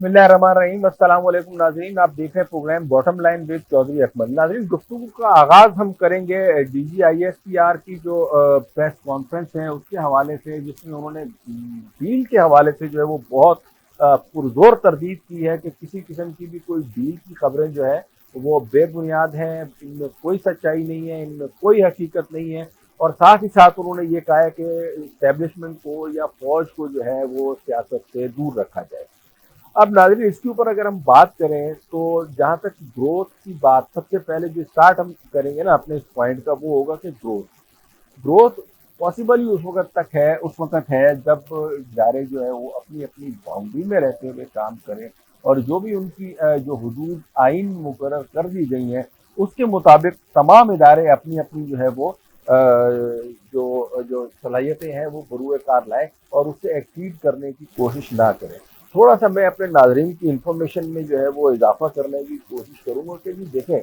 बिस्मिल्लाहिर्रहमानिर्रहीम। अस्सलाम वालेकुम नाज़रीन, आप देख रहे हैं program bottom line with Chaudhry Akmal. नाज़रीन, गुफ्तगू का आगाज़ हम करेंगे DGISPR की जो प्रेस कॉन्फ्रेंस है उसके हवाले से, जिसमें उन्होंने डील के हवाले से जो है वो बहुत पुरजोर तरदीद की है कि किसी किस्म की भी कोई डील की खबरें जो है वो बेबुनियाद हैं, इनमें कोई सच्चाई नहीं है, इनमें कोई हकीकत नहीं है। और साथ ही साथ उन्होंने ये कहा है कि इस्टेब्लिशमेंट को या फौज को जो है वो सियासत से दूर रखा जाए। अब नाज़रीन, इसके ऊपर अगर हम बात करें तो जहाँ तक ग्रोथ की बात, सबसे पहले जो स्टार्ट हम करेंगे ना अपने इस पॉइंट का, वो होगा कि ग्रोथ ग्रोथ पॉसिबल ही उस वक्त है जब इदारे जो है वो अपनी अपनी बाउंड्री में रहते हुए काम करें, और जो भी उनकी जो हुदूद आइन मुकर्रर कर दी गई हैं उसके मुताबिक तमाम इदारे अपनी अपनी जो है वो जो जो सलाहियतें हैं वो बरूए कार लाएं और उससे एक्सीड करने की कोशिश ना करें। थोड़ा सा मैं अपने नाजरीन की इंफॉर्मेशन में जो है वो इजाफा करने की कोशिश करूंगा कि जी देखें,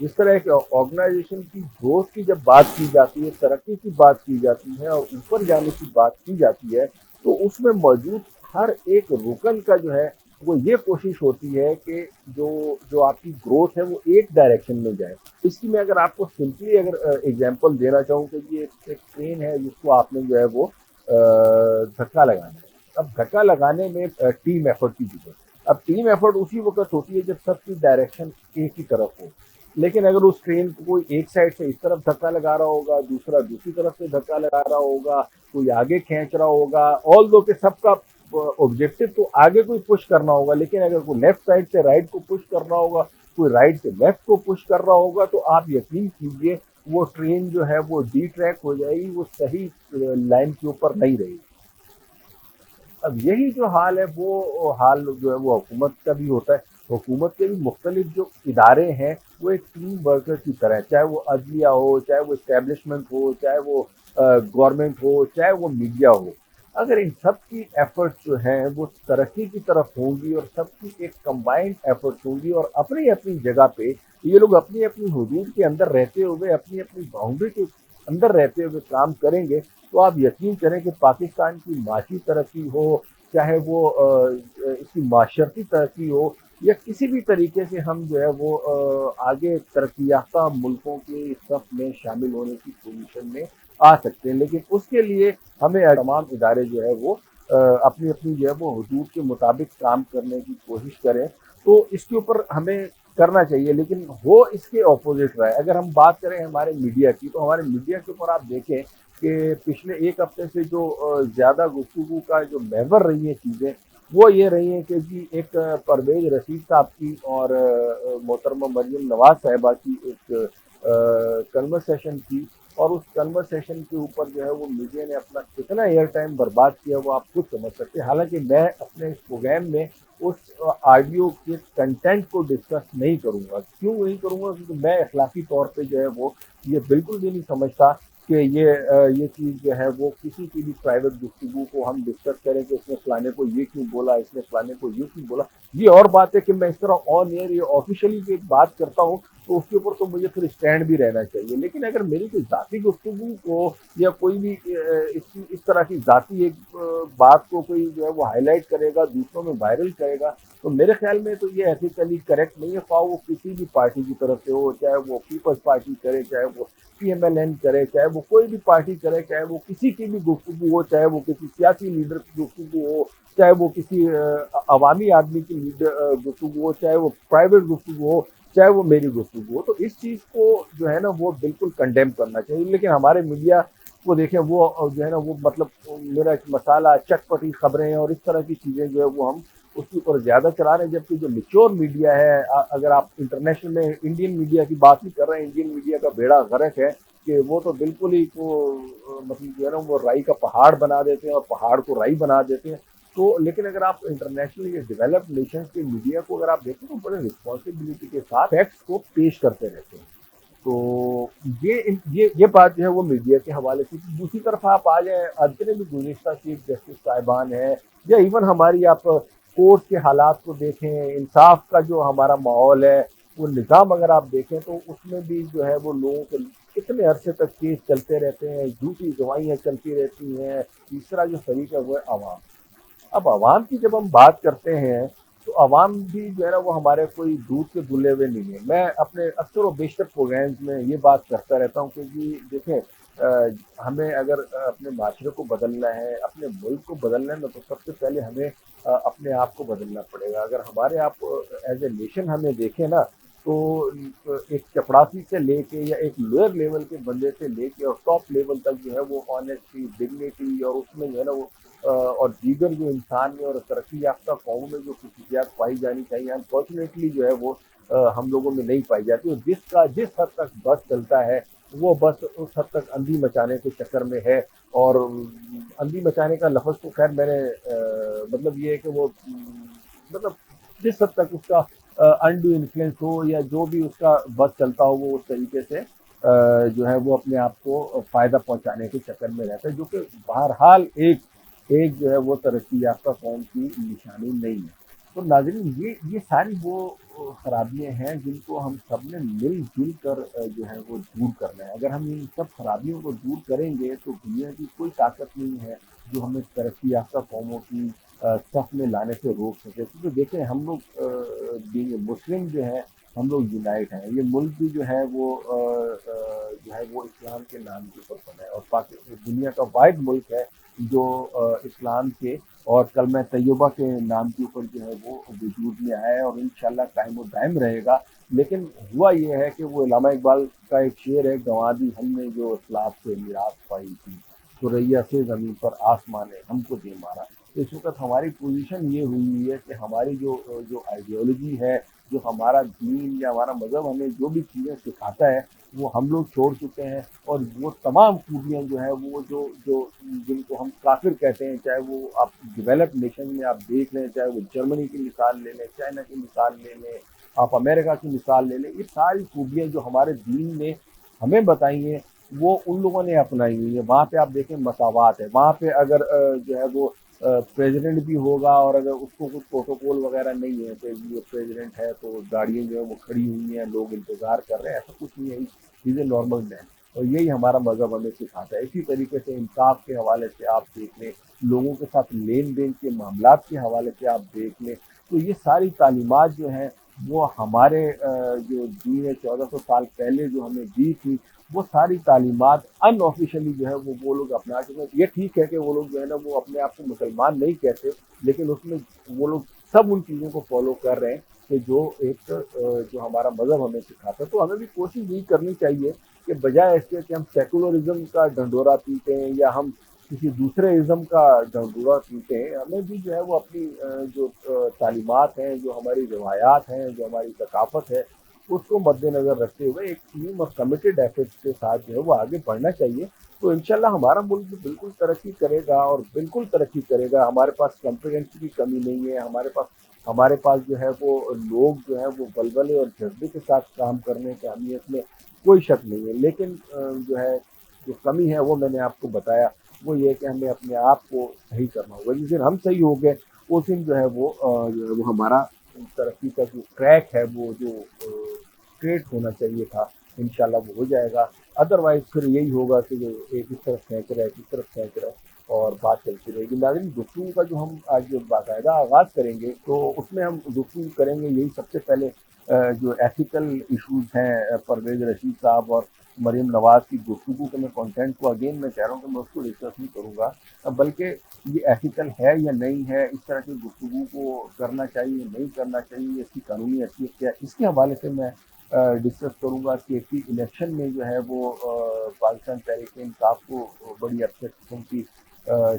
जिस तरह एक ऑर्गेनाइजेशन की ग्रोथ की जब बात की जाती है, तरक्की की बात की जाती है और ऊपर जाने की बात की जाती है, तो उसमें मौजूद हर एक रुकन का जो है वो ये कोशिश होती है कि जो जो आपकी ग्रोथ है वो एक डायरेक्शन में जाए। इसकी मैं अगर आपको सिंपली अगर एग्जांपल देना चाहूँ कि ये एक ट्रेन है जिसको आपने जो है वो धक्का लगाना है। अब धक्का लगाने में टीम एफर्ट की जरूरत है। अब टीम एफर्ट उसी वक्त होती है जब सबकी डायरेक्शन एक ही तरफ हो। लेकिन अगर उस ट्रेन को कोई एक साइड से इस तरफ धक्का लगा रहा होगा, दूसरा दूसरी तरफ से धक्का लगा रहा होगा, कोई आगे खींच रहा होगा, ऑल दो के सबका ऑब्जेक्टिव तो आगे कोई पुश करना होगा, लेकिन अगर कोई लेफ्ट साइड से राइट को पुश कर रहा होगा, कोई राइट से लेफ्ट को पुश कर रहा होगा, तो आप यकीन कीजिए वो ट्रेन जो है वो डी ट्रैक हो जाएगी, वो सही लाइन के ऊपर नहीं रहेगी। अब यही जो हाल है वो हाल जो है वो हुकूमत का भी होता है। हुकूमत के भी मुख्तलिफ जो इदारे हैं वो एक टीम वर्कर की तरह है, चाहे वो अदलिया हो, चाहे वो इस्टेब्लिशमेंट हो, चाहे वो गवर्नमेंट हो, चाहे वो मीडिया हो। अगर इन सब की एफर्ट्स जो हैं वो तरक्की की तरफ होंगी और सबकी एक कंबाइंड एफर्ट्स होंगी और अपनी अपनी जगह पे ये लोग अपनी अपनी हदूद के अंदर रहते हुए, अपनी अपनी बाउंड्री के अंदर रहते हुए काम करेंगे, तो आप यकीन करें कि पाकिस्तान की माशी तरक्की हो, चाहे वो इसकी माशरती तरक्की हो, या किसी भी तरीके से हम जो है वो आगे तरक्की याफ्ता मुल्कों के सफ में शामिल होने की पोजीशन में आ सकते हैं। लेकिन उसके लिए हमें तमाम इदारे जो है वो अपनी अपनी जो है वो हदूद के मुताबिक काम करने की कोशिश करें, तो इसके ऊपर हमें करना चाहिए। लेकिन हो इसके ऑपोजिट रहा है। अगर हम बात करें हमारे मीडिया की, तो हमारे मीडिया के ऊपर आप देखें कि पिछले एक हफ्ते से जो ज़्यादा गुफ्तगू का जो महवर रही हैं चीज़ें, वो ये रही हैं कि जी एक परवेज रशीद साहब की और मोहतरमा मरियम नवाज साहिबा की एक कन्वर्सेशन थी, और उस कन्वर्सेशन के ऊपर जो है वो मीडिया ने अपना कितना एयर टाइम बर्बाद किया वो आप खुद समझ सकते हैं। हालांकि मैं अपने इस प्रोग्राम में उस ऑडियो के कंटेंट को डिस्कस नहीं करूंगा। क्यों नहीं करूंगा? क्योंकि मैं अखलाकी तौर पे जो है वो ये बिल्कुल भी नहीं समझता कि ये चीज़ जो है वो किसी की भी प्राइवेट गुफ्तगू को हम डिस्कस करें कि इसने फलाने को ये क्यों बोला, इसने फलाने को ये क्यों बोला। ये और बात है कि मैं इस तरह ऑन एयर ये ऑफिशियली एक बात करता हूँ, तो उसके ऊपर तो मुझे फिर स्टैंड भी रहना चाहिए। लेकिन अगर मेरी कोई ज़ाती गुफ्तगू को या कोई भी इस तरह की ज़ाती एक बात को कोई जो है वो हाईलाइट करेगा, दूसरों में वायरल करेगा, तो मेरे ख्याल में तो ये एथिकली करेक्ट नहीं है। ख्वाह वो किसी भी पार्टी की तरफ से हो, चाहे वो पीपल्स पार्टी करे, चाहे वो PMLN करे, चाहे वो कोई भी पार्टी करे, चाहे वो किसी की भी गुफ्तगू हो, चाहे वो किसी सियासी लीडर की गुफ्तगू हो, चाहे वो किसी अवामी आदमी की लीडर गुफ्तगू हो, चाहे वो प्राइवेट गुफ्तगू हो, चाहे वो मेरी गुफ्तगू हो, तो इस चीज़ को जो है ना वो बिल्कुल कंडेम करना चाहिए। लेकिन हमारे मीडिया को देखें, वो जो है ना वो मतलब मेरा एक मसाला चटपटी खबरें और इस तरह की चीज़ें जो है वो हम उसके ऊपर ज़्यादा चला रहे हैं। जबकि जो मेच्योर मीडिया है, अगर आप इंटरनेशनल में इंडियन मीडिया की बात नहीं कर रहे हैं, इंडियन मीडिया का बेड़ा गर्क है कि वो तो बिल्कुल ही मतलब जो है ना वो राई का पहाड़ बना देते हैं और पहाड़ को राई बना देते हैं। तो लेकिन अगर आप इंटरनेशनल या डेवलप्ड नेशंस के मीडिया को अगर आप देखें तो बड़े रिस्पॉन्सिबिलिटी के साथ फैक्ट्स को पेश करते रहते हैं। तो ये बात जो है वो मीडिया के हवाले से। दूसरी तरफ आप आ जाए, जितने भी गुज़िश्ता चीफ जस्टिस साहिबान हैं, या इवन हमारी आप कोर्ट के हालात को देखें, इंसाफ का जो हमारा माहौल है, वो निज़ाम अगर आप देखें तो उसमें भी जो है वो लोगों के कितने अरसे तक केस चलते रहते हैं, झूठी गवाहियाँ चलती रहती हैं। तीसरा जो फरीक है वो है आवाम। अब आवाम की जब हम बात करते हैं عوام بھی جو ہے نا وہ ہمارے کوئی دودھ کے دھلے ہوئے نہیں ہے. میں اپنے اکثر و بیشتر پروگرامز میں یہ بات کرتا رہتا ہوں کہ جی دیکھیں ہمیں اگر اپنے معاشرے کو بدلنا ہے, اپنے ملک کو بدلنا ہے نا, تو سب سے پہلے ہمیں اپنے آپ کو بدلنا پڑے گا. اگر ہمارے آپ ایز اے نیشن ہمیں دیکھیں نا, تو ایک چپڑاسی سے لے کے یا ایک لوئر لیول کے بندے سے لے کے اور ٹاپ لیول تک جو ہے وہ آنیسٹی, ڈگنیٹی, اور اس میں جو ہے نا وہ اور دیگر جو انسان میں اور ترقی یافتہ قوموں میں جو خصوصیات پائی جانی چاہیے, انفارچونیٹلی جو ہے وہ ہم لوگوں میں نہیں پائی جاتی. اور جس حد تک بس چلتا ہے وہ بس اس حد تک اندھی مچانے کے چکر میں ہے. اور اندھی مچانے کا لفظ تو خیر میں نے مطلب یہ ہے کہ وہ مطلب جس حد تک اس کا انڈو انفلوئنس ہو یا جو بھی اس کا بس چلتا ہو, وہ اس طریقے سے جو ہے وہ اپنے آپ کو فائدہ پہنچانے کے چکر میں رہتا ہے, جو کہ بہرحال ایک جو ہے وہ ترقی یافتہ قوم کی نشانی نہیں ہے. تو ناظرین یہ ساری وہ خرابیاں ہیں جن کو ہم سب نے مل جل کر جو ہے وہ دور کرنا ہے. اگر ہم ان سب خرابیوں کو دور کریں گے تو دنیا کی کوئی طاقت نہیں ہے جو ہمیں ترقی یافتہ قوموں کی صف میں لانے سے روک سکے. کیونکہ دیکھیں ہم لوگ مسلم جو ہیں, ہم لوگ یونائٹ ہیں. یہ ملک بھی جو ہے وہ جو ہے وہ اسلام کے نام کے اوپر بنا ہے, اور پاکستان دنیا کا واحد ملک ہے جو اسلام کے اور کلمہ طیبہ کے نام کے اوپر جو ہے وہ وجود میں آیا ہے, اور انشاءاللہ قائم و دائم رہے گا. لیکن ہوا یہ ہے کہ وہ علامہ اقبال کا ایک شعر ہے, گنوا دی ہم نے جو اسلاف سے میراث پائی تھی, سریا سے زمین پر آسمان نے ہم کو دے مارا. اس وقت ہماری پوزیشن یہ ہوئی ہے کہ ہماری جو آئیڈیالوجی ہے, جو ہمارا دین یا ہمارا مذہب ہمیں جو بھی چیزیں سکھاتا ہے وہ ہم لوگ چھوڑ چکے ہیں. اور وہ تمام خوبیاں جو ہیں وہ جو جن کو ہم کافر کہتے ہیں, چاہے وہ آپ ڈیولپ نیشن میں آپ دیکھ لیں, چاہے وہ جرمنی کی مثال لے لیں, چائنا کی مثال لے لیں, آپ امریکہ کی مثال لے لیں, یہ ساری خوبیاں جو ہمارے دین نے ہمیں بتائی ہیں وہ ان لوگوں نے اپنائی ہوئی ہے. وہاں پہ آپ دیکھیں مساوات ہے, وہاں پہ اگر جو ہے وہ پریزیڈنٹ بھی ہوگا اور اگر اس کو کچھ پروٹوکول وغیرہ نہیں ہے کہ یہ پریزیڈنٹ ہے تو گاڑیاں جو ہے وہ کھڑی ہوئی ہیں, لوگ انتظار کر رہے ہیں, ایسا کچھ نہیں ہے. چیزیں نارمل ہیں, اور یہی ہمارا مذہب ہمیں سکھاتا ہے. اسی طریقے سے انصاف کے حوالے سے آپ دیکھ لیں, لوگوں کے ساتھ لین دین کے معاملات کے حوالے سے آپ دیکھ لیں, تو یہ ساری تعلیمات جو ہیں وہ ہمارے جو دین 1400 سال پہلے جو ہمیں دی تھی, وہ ساری تعلیمات ان آفیشلی جو ہے وہ لوگ اپنا چکے ہیں. یہ ٹھیک ہے کہ وہ لوگ جو ہے نا وہ اپنے آپ کو مسلمان نہیں کہتے, لیکن اس میں وہ لوگ سب ان چیزوں کو فالو کر رہے ہیں کہ جو جو ہمارا مذہب ہمیں سکھاتا ہے. تو ہمیں بھی کوشش یہی کرنی چاہیے کہ بجائے اس کے کہ ہم سیکولرزم کا ڈنڈورا پیٹیں یا ہم کسی دوسرے ازم کا ڈنڈورا پیٹیں, ہمیں بھی جو ہے وہ اپنی جو تعلیمات ہیں, جو ہماری روایات ہیں, جو ہماری ثقافت ہے, اس کو مد نظر رکھتے ہوئے ایک ٹیم اور کمیٹیڈ ایفرٹس کے ساتھ جو ہے وہ آگے بڑھنا چاہیے. تو انشاءاللہ ہمارا ملک بھی بالکل ترقی کرے گا, اور بالکل ترقی کرے گا. ہمارے پاس کمپیٹنس کی کمی نہیں ہے, ہمارے پاس جو ہے وہ لوگ جو ہے وہ بلبلے اور جذبے کے ساتھ کام کرنے کی اہمیت میں کوئی شک نہیں ہے. لیکن جو ہے جو کمی ہے وہ میں نے آپ کو بتایا, وہ یہ ہے کہ ہمیں اپنے آپ کو صحیح کرنا ہوگا. جس دن ہم صحیح ہو گئے اس دن جو ہے وہ ہمارا ترقی کا جو ٹریک ہے وہ جو اسٹریٹ ہونا چاہیے تھا, انشاءاللہ وہ ہو جائے گا. ادروائز پھر یہی ہوگا کہ جو ایک اس طرف پھینک رہا ہے, ایک اس طرف پھینک رہا ہے, اور بات چلتی رہے گی. ناظرین گفتگو کا جو ہم آج باقاعدہ آغاز کریں گے تو اس میں ہم گفتگو کریں گے یہی سب سے پہلے جو ایتھیکل ایشوز ہیں پرویز رشید صاحب اور مریم نواز کی گفتگو کے. میں کنٹینٹ کو اگین میں کہہ رہا ہوں کہ میں اس کو ڈسکس نہیں کروں گا, بلکہ یہ ایتھیکل ہے یا نہیں ہے, اس طرح کی گفتگو کو کرنا چاہیے نہیں کرنا چاہیے, اس کی قانونی حیثیت کیا, اس کے حوالے سے میں ڈسکس کروں گا. کہ الیکشن میں جو ہے وہ پاکستان تحریک انصاف کو بڑی اپسیٹ قسم کی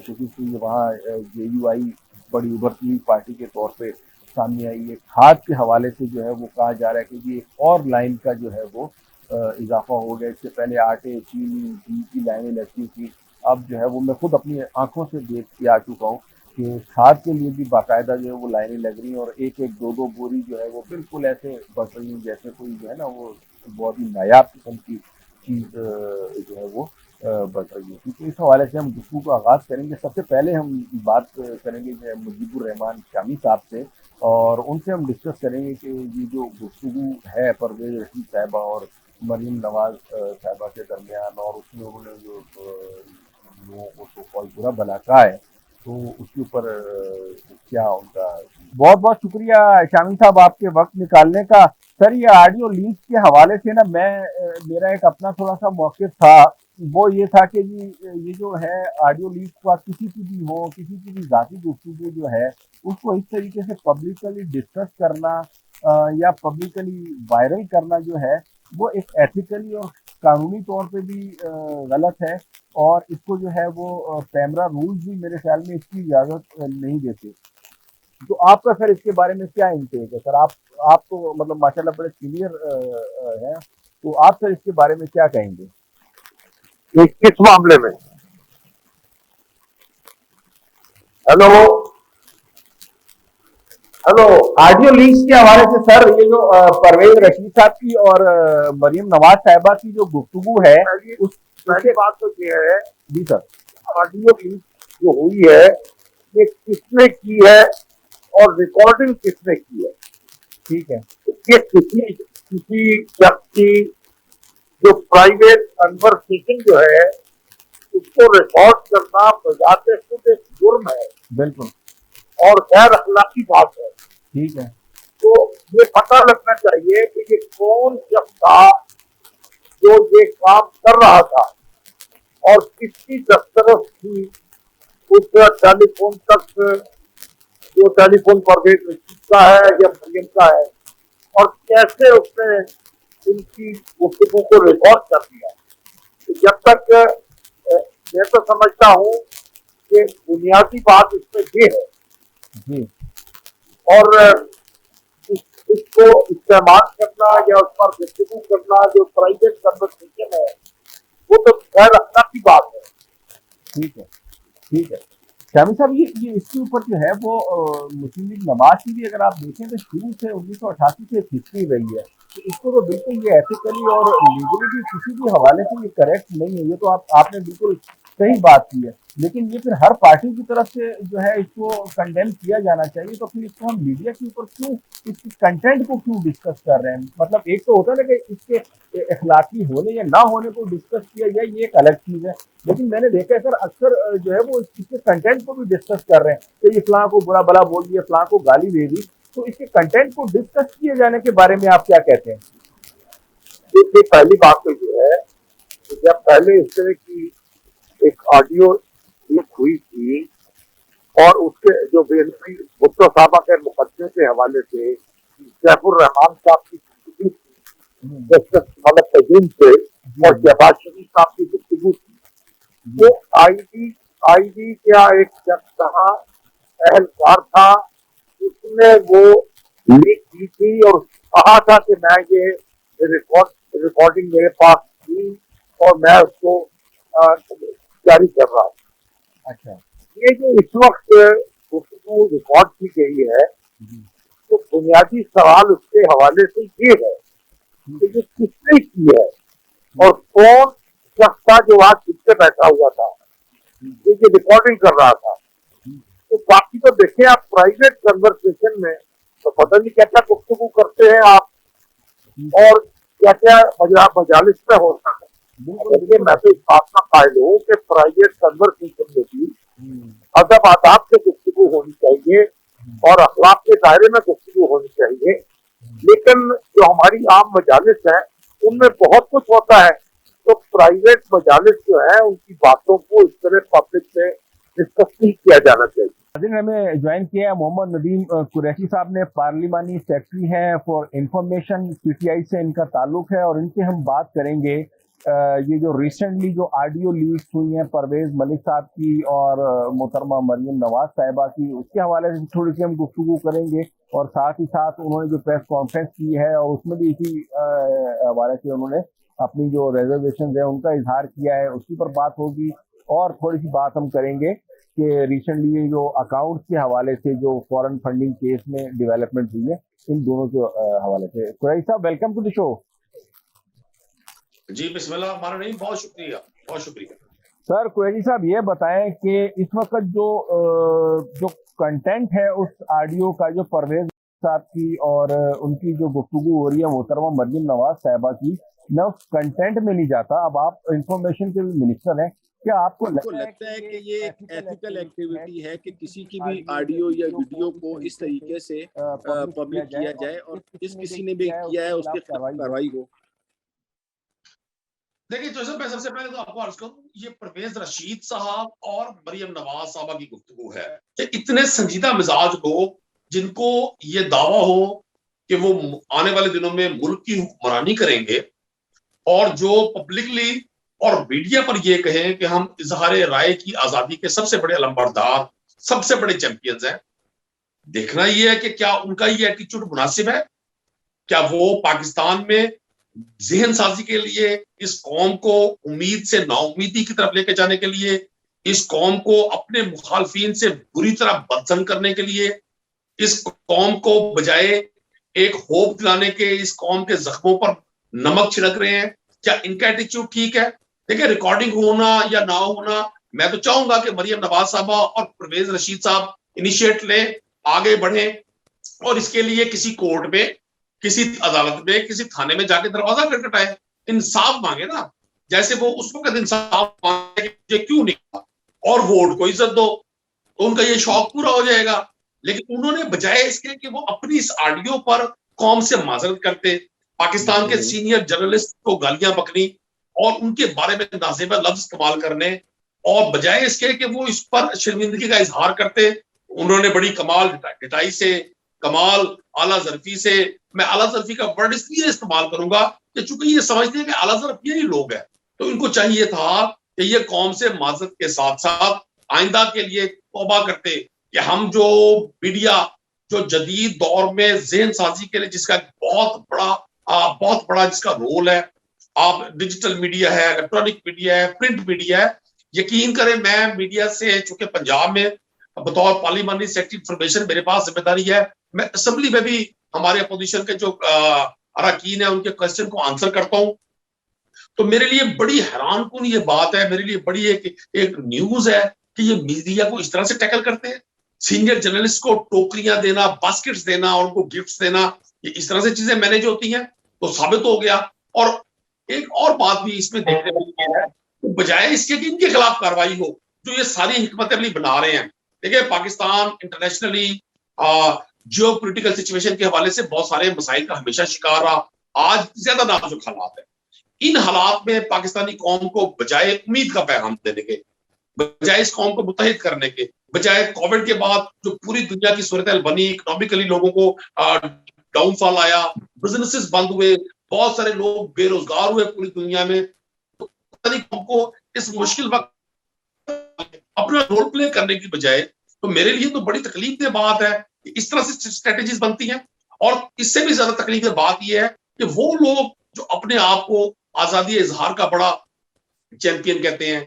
شکست ہوئی. وہاں جے یو آئی بڑی ابھرتی ہوئی پارٹی کے طور پہ سامنے آئی ہے. کھاد کے حوالے سے جو ہے وہ کہا جا رہا ہے کہ یہ ایک اور لائن کا جو ہے وہ اضافہ ہو گیا. اس سے پہلے آٹے, چینی, گھی کی لائنیں لگتی تھیں, اب جو ہے وہ میں خود اپنی آنکھوں سے دیکھ کے آ چکا ہوں کہ کھاد کے لیے بھی باقاعدہ جو ہے وہ لائنیں لگ رہی ہیں, اور ایک ایک دو دو بوری جو ہے وہ بالکل ایسے بڑھ رہی ہیں جیسے کوئی جو ہے نا وہ بہت ہی نایاب قسم کی چیز جو ہے وہ بڑھ رہی ہے. تو اس حوالے سے ہم گفتگو کا آغاز کریں گے. سب سے پہلے ہم بات کریں گے مجیب الرحمان شامی صاحب سے, اور ان سے ہم ڈسکس کریں گے کہ یہ جو گفتگو ہے پرویز رشید صاحبہ اور مریم نواز صاحبہ کے درمیان, اور اس میں انہوں نے جو لوگوں کو سو کال برا بھلا کہا ہے, تو اس کے اوپر کیا ان کا बहुत बहुत शुक्रिया शामिल साहब आपके वक्त निकालने का। सर ये ऑडियो लीक के हवाले से ना मेरा एक अपना थोड़ा सा मौक़िफ़ था, वो ये था कि जी ये जो है ऑडियो लीक का किसी की भी हो, किसी की भी ज़ाती गुफ्तगू जो है, उसको इस तरीके से पब्लिकली डिस्कस करना या पब्लिकली वायरल करना जो है, वो एक एथिकली और कानूनी तौर पे भी गलत है, और इसको जो है वो पैमरा रूल्स भी मेरे ख्याल में इसकी इजाज़त नहीं देते। तो आपका सर इसके बारे में क्या इंटेक है सर? आप तो मतलब माशाल्लाह बड़े सीनियर हैं, तो आप सर इसके बारे में क्या कहेंगे? ये किस मामले में? Hello hello. ऑडियो लीक्स के हवाले से सर ये जो परवेज रशीद साहब की और मरियम नवाज साहिबा की जो गुफ्तगू है पहली उस पहली उसके बात तो ये है, जी सर। ऑडियो लीक जो हुई है ये किसने की है और रिकॉर्डिंग किसने की है? ठीक है। ये किसी किसी शख्स की जो प्राइवेट कन्वर्सेशन जो है उसको रिकॉर्ड करना बजाते खुद एक जुर्म है बिल्कुल। और गैर अखलाकी बात है। ठीक है। तो ये पता लगना चाहिए कि ये कौन शख्स था जो ये काम कर रहा था और किसकी दस्तरस थी उस टेलीफोन तक, जो टेलीफोन परवेज रशीद का है या मरियम का है, और कैसे उसने उनकी गुफ्तगू को रिकॉर्ड कर दिया। तो जब तक मैं तो समझता हूँ कि बुनियादी बात इसमें ये है, जी। और इसको इस्तेमाल करना या उस पर गुफ्तगू करना जो प्राइवेट कन्वर्सेशन है वो तो गैर अखलाकी बात है। ठीक है। ठीक है। शामी साहब ये इसके ऊपर जो है वो मुस्लिम लीग नवाज की भी अगर आप देखें तो शुरू से 1988 से हिस्ट्री रही है, तो इसको तो बिल्कुल ये एथिकली और लीगली भी किसी भी हवाले से ये करेक्ट नहीं है। ये तो आपने बिल्कुल सही बात की है, लेकिन ये फिर हर पार्टी की तरफ से जो है इसको कंडेम किया जाना चाहिए। तो फिर इसको हम मीडिया के ऊपर क्यों, इसके कंटेंट को क्यों डिस्कस कर रहे हैं? मतलब एक तो होता है ना कि इसके इखलाकी होने या ना होने को डिस्कस किया जाए, ये एक अलग चीज़ है। लेकिन मैंने देखा है सर अक्सर जो है वो इसके कंटेंट को भी डिस्कस कर रहे हैं कि ये फलां को बुरा भला बोल दिया, फलां को गाली दे दी। तो इसके कंटेंट को डिस्कस किए जाने के बारे में आप क्या कहते हैं? देखिए, पहली बात तो ये है कि जब पहले इस तरह की एक ऑडियो लीक हुई थी और उसके जो बेनजी भुट्टो साहबा के मुकदमे के हवाले से जैफुर रहमान साहब की गुफ्तगू थी, हम्म। जस्टिस मलक तजीम से, जी और जी शहबाज शरीफ साहब की गुफ्तगू थी, जी। वो आईडी क्या एक शख्स था, एहलकार था, उसने वो लीक की थी और कहा था कि मैं ये रिकॉर्डिंग मेरे पास थी और मैं उसको जारी कर रहा हूँ। अच्छा। ये जो इस वक्त गुफ्तगू रिकॉर्ड की गई है, जी। तो बुनियादी सवाल उसके हवाले से ये है ठीक कि है। ये किसने की है और ठीक। कौन शख्स था जो आज पीछे बैठा हुआ था, ठीक। ये रिकॉर्डिंग कर रहा था। ठीक। तो बाकी तो देखिए, आप प्राइवेट कन्वर्सेशन में तो पता नहीं क्या क्या गुफ्तगू करते हैं आप ठीक है। और क्या क्या मजालिस में होता है। बिल्कुल देखिए, बिल्कुल। मैं तो इस बात का कायल हूँ कि प्राइवेट कन्वर्सेशन में भी हम्म। अदब आदाब से गुफ्तगू होनी चाहिए और अखलाक के दायरे में गुफ्तगू होनी चाहिए। लेकिन जो हमारी आम मजालिस हैं उनमें बहुत कुछ होता है, तो प्राइवेट मजालिस जो है उनकी बातों को इस तरह पब्लिक में डिस्कस नहीं किया जाना चाहिए। नाज़रीन हमें ज्वाइन किया है मोहम्मद नदीम कुरैशी साहब ने, पार्लिमानी सेक्रेटरी हैं फॉर इंफॉर्मेशन, पीटीआई से इनका ताल्लुक है, और इनसे हम बात करेंगे ये जो रिसेंटली जो ऑडियो लीक हुई हैं परवेज मलिक साहब की और मोहतरमा मरियम नवाज साहिबा की, उसके हवाले से थोड़ी सी हम गुफ्तगू करेंगे। और साथ ही साथ उन्होंने जो प्रेस कॉन्फ्रेंस की है और उसमें भी इसी हवाले से उन्होंने अपनी जो रिजर्वेशन है उनका इजहार किया है, उसी पर बात होगी। और थोड़ी सी बात हम करेंगे कि रिसेंटली जो अकाउंट्स के हवाले से जो फॉरेन फंडिंग केस में डेवलपमेंट हुई है, इन दोनों के हवाले से। कुरैशी साहब वेलकम टू द शो। जी बिस्मिल्लाह हमारा नहीं, बहुत शुक्रिया, बहुत शुक्रिया। सर कुरैशी साहब ये बताएं कि इस वक्त जो कंटेंट है उस ऑडियो का, जो परवेज साहब की और उनकी जो गुफ्तगू हो रही है मोहतरमा मरियम नवाज साहिबा की, मैं उस कंटेंट में नहीं जाता। अब आप इंफॉर्मेशन के भी मिनिस्टर हैं, کیا آپ کو لگتا ہے کہ یہ ایک ایتھیکل ایکٹیویٹی ہے کہ کسی کی بھی آڈیو یا ویڈیو کو اس طریقے سے پبلک کیا جائے اور جس کسی نے بھی کیا ہے اس کے خلاف کارروائی ہو؟ دیکھیے جیسے میں سب سے پہلے تو آپ کو عرض کروں، یہ پرویز رشید صاحب اور مریم نواز صاحبہ کی گفتگو ہے کہ اتنے سنجیدہ مزاج لوگ جن کو یہ دعویٰ ہو کہ وہ آنے والے دنوں میں ملک کی حکمرانی کریں گے، اور جو پبلکلی اور میڈیا پر یہ کہیں کہ ہم اظہار رائے کی آزادی کے سب سے بڑے علمبردار، سب سے بڑے چیمپئنز ہیں، دیکھنا یہ ہے کہ کیا ان کا یہ ایٹیچیوڈ مناسب ہے؟ کیا وہ پاکستان میں ذہن سازی کے لیے، اس قوم کو امید سے نا امیدی کی طرف لے کے جانے کے لیے، اس قوم کو اپنے مخالفین سے بری طرح بدظن کرنے کے لیے، اس قوم کو بجائے ایک ہوپ دلانے کے اس قوم کے زخموں پر نمک چھڑک رہے ہیں؟ کیا ان کا ایٹیچیوڈ ٹھیک ہے؟ دیکھیں ریکارڈنگ ہونا یا نہ ہونا، میں تو چاہوں گا کہ مریم نواز صاحبہ اور پرویز رشید صاحب انیشیٹ لیں، آگے بڑھیں اور اس کے لیے کسی کورٹ میں، کسی عدالت میں، کسی تھانے میں جا کے دروازہ کھٹکھٹائے، انصاف مانگے نا، جیسے وہ اس وقت انصاف مانگے کہ کیوں نہیں کہا، اور ووٹ کو عزت دو، تو ان کا یہ شوق پورا ہو جائے گا۔ لیکن انہوں نے بجائے اس کے کہ وہ اپنی اس آڈیو پر قوم سے معذرت کرتے، پاکستان کے سینئر جرنلسٹ کو گالیاں بکنی اور ان کے بارے میں نازیبہ لفظ استعمال کرنے، اور بجائے اس کے کہ وہ اس پر شرمندگی کا اظہار کرتے، انہوں نے بڑی کمال ڈٹائی سے، کمال اعلیٰ ظرفی سے، میں اعلیٰ ظرفی کا ورڈ اس لیے استعمال کروں گا کہ چونکہ یہ سمجھتے ہیں کہ اعلیٰ ظرف یہی لوگ ہیں، تو ان کو چاہیے تھا کہ یہ قوم سے معذرت کے ساتھ ساتھ آئندہ کے لیے توبہ کرتے کہ ہم جو میڈیا جو جدید دور میں ذہن سازی کے لیے جس کا بہت بڑا جس کا رول ہے، آپ ڈیجیٹل میڈیا ہے، الیکٹرانک میڈیا ہے، پرنٹ میڈیا ہے، یقین کریں میں میڈیا سے چونکہ پنجاب میں بطور پارلیمانی سیکرٹری انفارمیشن میرے پاس ذمہ داری ہے، میں اسمبلی میں بھی ہمارے اپوزیشن کے جو اراکین ہیں ان کے کوسچن کو آنسر کرتا ہوں، تو میرے لیے بڑی حیران کن یہ بات ہے، میرے لیے بڑی ایک نیوز ہے کہ یہ میڈیا کو اس طرح سے ٹیکل کرتے ہیں، سینئر جرنلسٹ کو ٹوکریاں دینا، باسکٹس دینا اور ان کو گفٹس دینا، یہ اس طرح سے چیزیں مینج ہوتی ہیں، تو ثابت ہو گیا۔ اور ایک اور بات بھی اس میں دیکھنے میں ہے، بجائے اس کے کہ ان کے خلاف کاروائی ہو، جو یہ ساری حکمت عملی بنا رہے ہیں، دیکھیں Pakistan internationally geopolitical situation کے حوالے سے بہت سارے مسائل کا ہمیشہ شکار رہا، آج زیادہ نازک حالات ہے، ان حالات میں پاکستانی قوم کو بجائے امید کا پیغام دینے کے، بجائے اس قوم کو متحد کرنے کے، بجائے کووڈ کے بعد جو پوری دنیا کی صورتحال بنی، اکنامکلی لوگوں کو ڈاؤن فال آیا، بزنسز بند ہوئے، بہت سارے لوگ بے روزگار ہوئے پوری دنیا میں، تو قوم کو اس مشکل وقت اپنا رول پلے کرنے کی بجائے، تو میرے لیے تو بڑی تکلیف دہ بات ہے کہ اس طرح سے اسٹریٹجیز بنتی ہیں۔ اور اس سے بھی زیادہ تکلیف دہ بات یہ ہے کہ وہ لوگ جو اپنے آپ کو آزادی اظہار کا بڑا چیمپئن کہتے ہیں،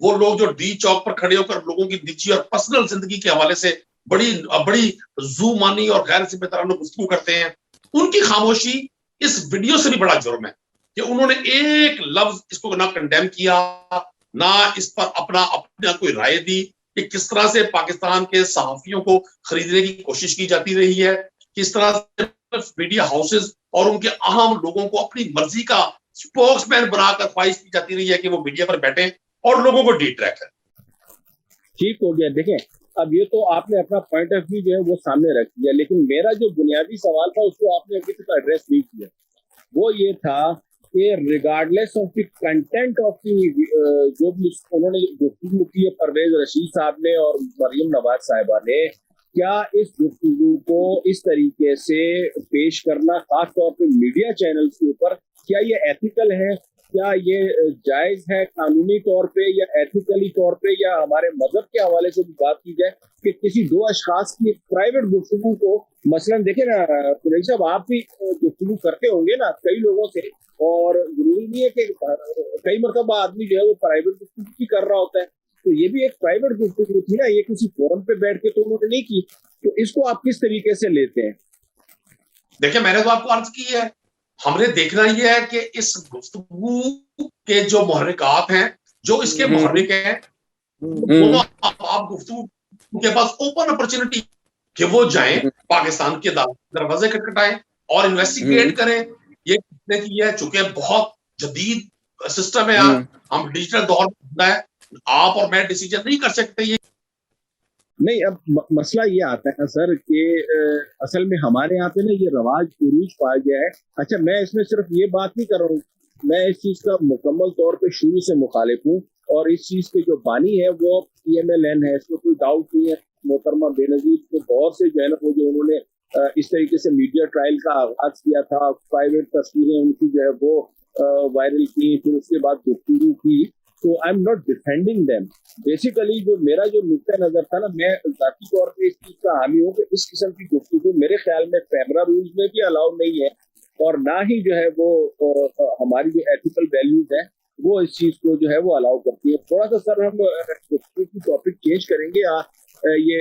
وہ لوگ جو ڈی چوک پر کھڑے ہو کر لوگوں کی نجی اور پرسنل زندگی کے حوالے سے بڑی زو مانی اور غیر ذمہ دارانہ گفتگو کرتے ہیں، ان کی خاموشی اس ویڈیو سے بھی بڑا جرم ہے کہ انہوں نے ایک لفظ اس کو نہ کنڈیم کیا، نہ اس پر اپنا کوئی رائے دی کہ کس طرح سے پاکستان کے صحافیوں کو خریدنے کی کوشش کی جاتی رہی ہے، کس طرح سے میڈیا ہاؤسز اور ان کے اہم لوگوں کو اپنی مرضی کا سپوکس مین بنا کر خواہش کی جاتی رہی ہے کہ وہ میڈیا پر بیٹھیں اور لوگوں کو ڈی ٹریک کریں۔ ٹھیک ہو گیا، دیکھیں اب یہ تو آپ نے اپنا پوائنٹ آف ویو جو ہے وہ سامنے رکھ دیا، لیکن میرا جو بنیادی سوال تھا اس کو آپ نے ابھی تک ایڈریس نہیں کیا، وہ یہ تھا کہ regardless of the content of the جو بھی انہوں نے گفتگو کی ہے پرویز رشید صاحب نے اور مریم نواز صاحبہ نے، کیا اس گفتگو کو اس طریقے سے پیش کرنا خاص طور پہ میڈیا چینلز کے اوپر، کیا یہ ایتھیکل ہے، کیا یہ جائز ہے قانونی طور پہ یا ایتھیکلی طور پہ، یا ہمارے مذہب کے حوالے سے بھی بات کی جائے کہ کسی دو اشخاص کی پرائیویٹ گفتگو کو، مثلا دیکھیں نا قریشی صاحب آپ بھی گفتگو کرتے ہوں گے نا کئی لوگوں سے، اور ضروری نہیں ہے کہ کئی مرتبہ آدمی جو ہے وہ پرائیویٹ گفتگو کی کر رہا ہوتا ہے، تو یہ بھی ایک پرائیویٹ گفتگو تھی نا، یہ کسی فورم پہ بیٹھ کے تو انہوں نے نہیں کی، تو اس کو آپ کس طریقے سے لیتے ہیں؟ دیکھیں میں نے تو آپ کو عرض کی ہے، ہم نے دیکھنا یہ ہے کہ اس گفتگو کے جو محرکات ہیں، جو اس کے محرک ہیں، آپ گفتگو کے پاس اوپن اپرچونٹی کہ وہ جائیں پاکستان کے دروازے کھٹکھٹائیں اور انویسٹیگیٹ کریں، یہ چونکہ بہت جدید سسٹم ہے، ہم ڈیجیٹل دور میں ہے، आप और मैं डिसीजन नहीं कर सकते। ये नहीं, अब मसला ये आता है सर कि असल में हमारे यहाँ पे ना ये रवाज उरूज पा गया है। अच्छा, मैं इसमें सिर्फ ये बात नहीं कर रहा हूँ, मैं इस चीज का मुकम्मल तौर पे शुरू से मुखालिफ हूँ, और इस चीज के जो बानी है वो PMLN है, इसमें कोई डाउट नहीं है। मोहतरमा बेनजीर को बहुत से जो है ना वो जो उन्होंने इस तरीके से मीडिया ट्रायल का आगाज किया था, प्राइवेट तस्वीरें उनकी जो है वो वायरल की, फिर उसके बाद गुफ्तगू की, तो I am not defending them. Basically जो मेरा जो नुक्ता नजर था ना, मैं जाती तौर पे इस चीज का हामी हूँ कि इस किस्म की गुफ्तगू मेरे ख्याल में कैमरा रूल्स में भी अलाउ नहीं है, और ना ही जो है वो हमारी जो एथिकल वैल्यूज है वो इस चीज को जो है वो अलाउ करती है। थोड़ा सा सर हम गुफ्तगू की टॉपिक चेंज करेंगे। ये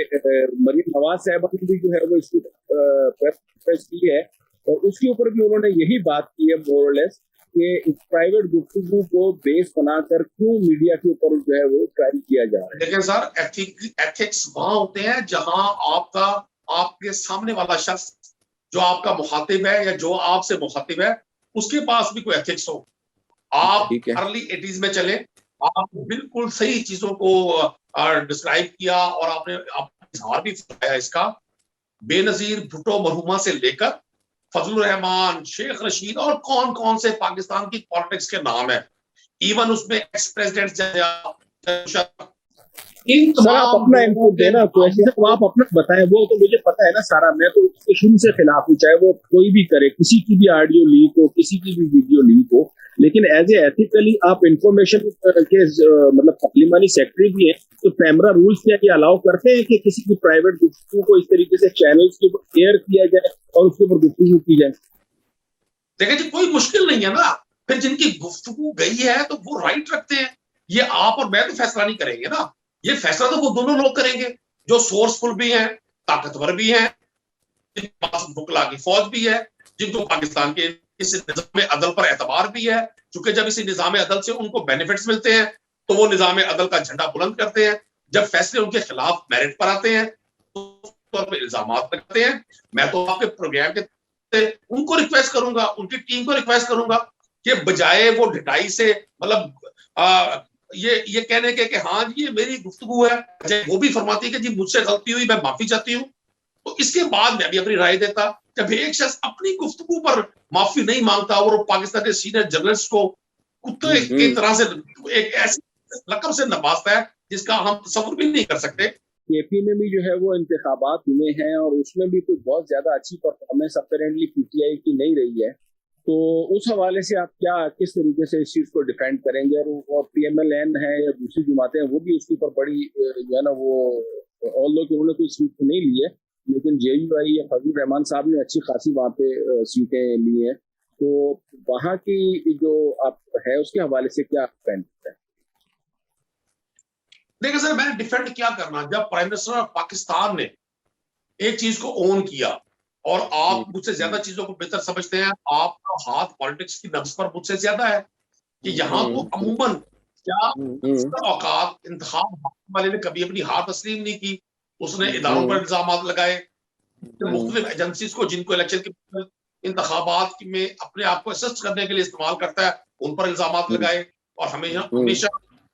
मरीम नवाज साहब ने भी जो है वो इसकी प्रेस की है, और उसके ऊपर भी उन्होंने यही बात की है मोर और लेस कि इस प्राइवेट गुफ्तगू को बेस बनाकर क्यों मीडिया के ऊपर जो है वो ट्रायल किया जा रहा है। लेकिन सर एथिक्स वहां होते हैं जहां आपका आपके सामने वाला शख्स जो आपका मुखातिब है या जो आपसे मुखातिब है उसके पास भी कोई एथिक्स हो। आप ठीक है। अर्ली 80s में चले, आप बिल्कुल सही चीजों को डिस्क्राइब किया और आपने इजहार भी किया इसका। बेनजीर भुट्टो मरहुमा से लेकर फजलुर रहमान, शेख रशीद और कौन कौन से पाकिस्तान की पॉलिटिक्स के नाम है, इवन उसमें एक्स प्रेसिडेंट सर आप अपना इनपुट देना, तो ऐसे तो आप अपना बताएं, वो तो मुझे पता है ना सारा, मैं तो उसके शुरू से खिलाफ हूँ, चाहे वो कोई भी करे, किसी की भी ऑडियो लीक हो, किसी की भी वीडियो लीक हो, लेकिन एज ए एथिकली आप इंफॉर्मेशन के मतलब पार्लिमानी सेक्रेटरी भी हैं, तो कैमरा रूल्स क्या ये अलाउ करते हैं कि किसी की प्राइवेट गुफ्तगू को इस तरीके से चैनल्स के ऊपर एयर किया जाए और उसके ऊपर गुफ्तगू की जाए? देखिए जी, कोई मुश्किल नहीं है ना, फिर जिनकी गुफ्तगू गई है तो वो राइट रखते हैं। ये आप और मैं तो फैसला नहीं करेंगे ना, ये फैसला तो वो दोनों लोग करेंगे जो सोर्सफुल भी हैं, ताकतवर भी हैं, जिनके पास बुकला की फौज भी है, जिनको पाकिस्तान के इस निजाम अदल पर एतबार भी है, क्योंकि जब इसी निजाम अदल से उनको बेनिफिट्स मिलते हैं तो वो निजाम अदल का झंडा बुलंद करते हैं। जब फैसले उनके खिलाफ मेरिट पर आते हैं तो तौर पर इल्जाम लगाते हैं। मैं तो आपके प्रोग्राम के उनको रिक्वेस्ट करूंगा, उनकी टीम को रिक्वेस्ट करूंगा कि बजाय वो ढिठाई से मतलब ये कहने के कि हाँ ये मेरी गुफ्तगू है, वो भी फरमाती है कि जी मुझसे गलती हुई, मैं माफी चाहती हूँ, तो इसके बाद मैं भी अपनी राय देता। जब एक शख्स अपनी गुफ्तगू पर माफी नहीं मांगता और वो पाकिस्तान के सीनियर जर्नलिस्ट को कुत्ते की तरह से एक ऐसे लकब से नवाजता है जिसका हम तस्वीर भी नहीं कर सकते। केपी में भी जो है वो इंतखाबात हुए हैं और उसमें भी कोई बहुत ज्यादा अच्छी परफॉर्मेंस अपेरेंटली PTI की नहीं रही है, तो उस हवाले से आप क्या किस तरीके से इस चीज को डिफेंड करेंगे? और PMLN है या दूसरी जमातें हैं वो भी उसके ऊपर बड़ी जो है ना वो ऑल दो कि उन्होंने कोई सीट तो नहीं ली है, लेकिन JUI या फजलुर रहमान साहब ने अच्छी खासी वहाँ पे सीटें ली हैं, तो वहाँ की जो आप है उसके हवाले से क्या डिफेंड करते हैं? देखिए सर, मैंने डिफेंड क्या करना, जब प्राइम मिनिस्टर ऑफ पाकिस्तान ने एक चीज को ओन किया, और आप मुझसे ज्यादा चीजों को बेहतर समझते हैं, आपका हाथ पॉलिटिक्स की नब्ज पर मुझसे ज्यादा है कि यहाँ तो अमूमन क्या औकात इंतखाब वाले ने कभी अपनी हार तस्लीम नहीं की, उसने इदारों पर इल्जाम लगाए, मुख्तलिफ एजेंसीज को जिनको इलेक्शन के इंतखाबात में अपने आप को असिस्ट करने के लिए इस्तेमाल करता है उन पर इल्जाम लगाए, और हमेशा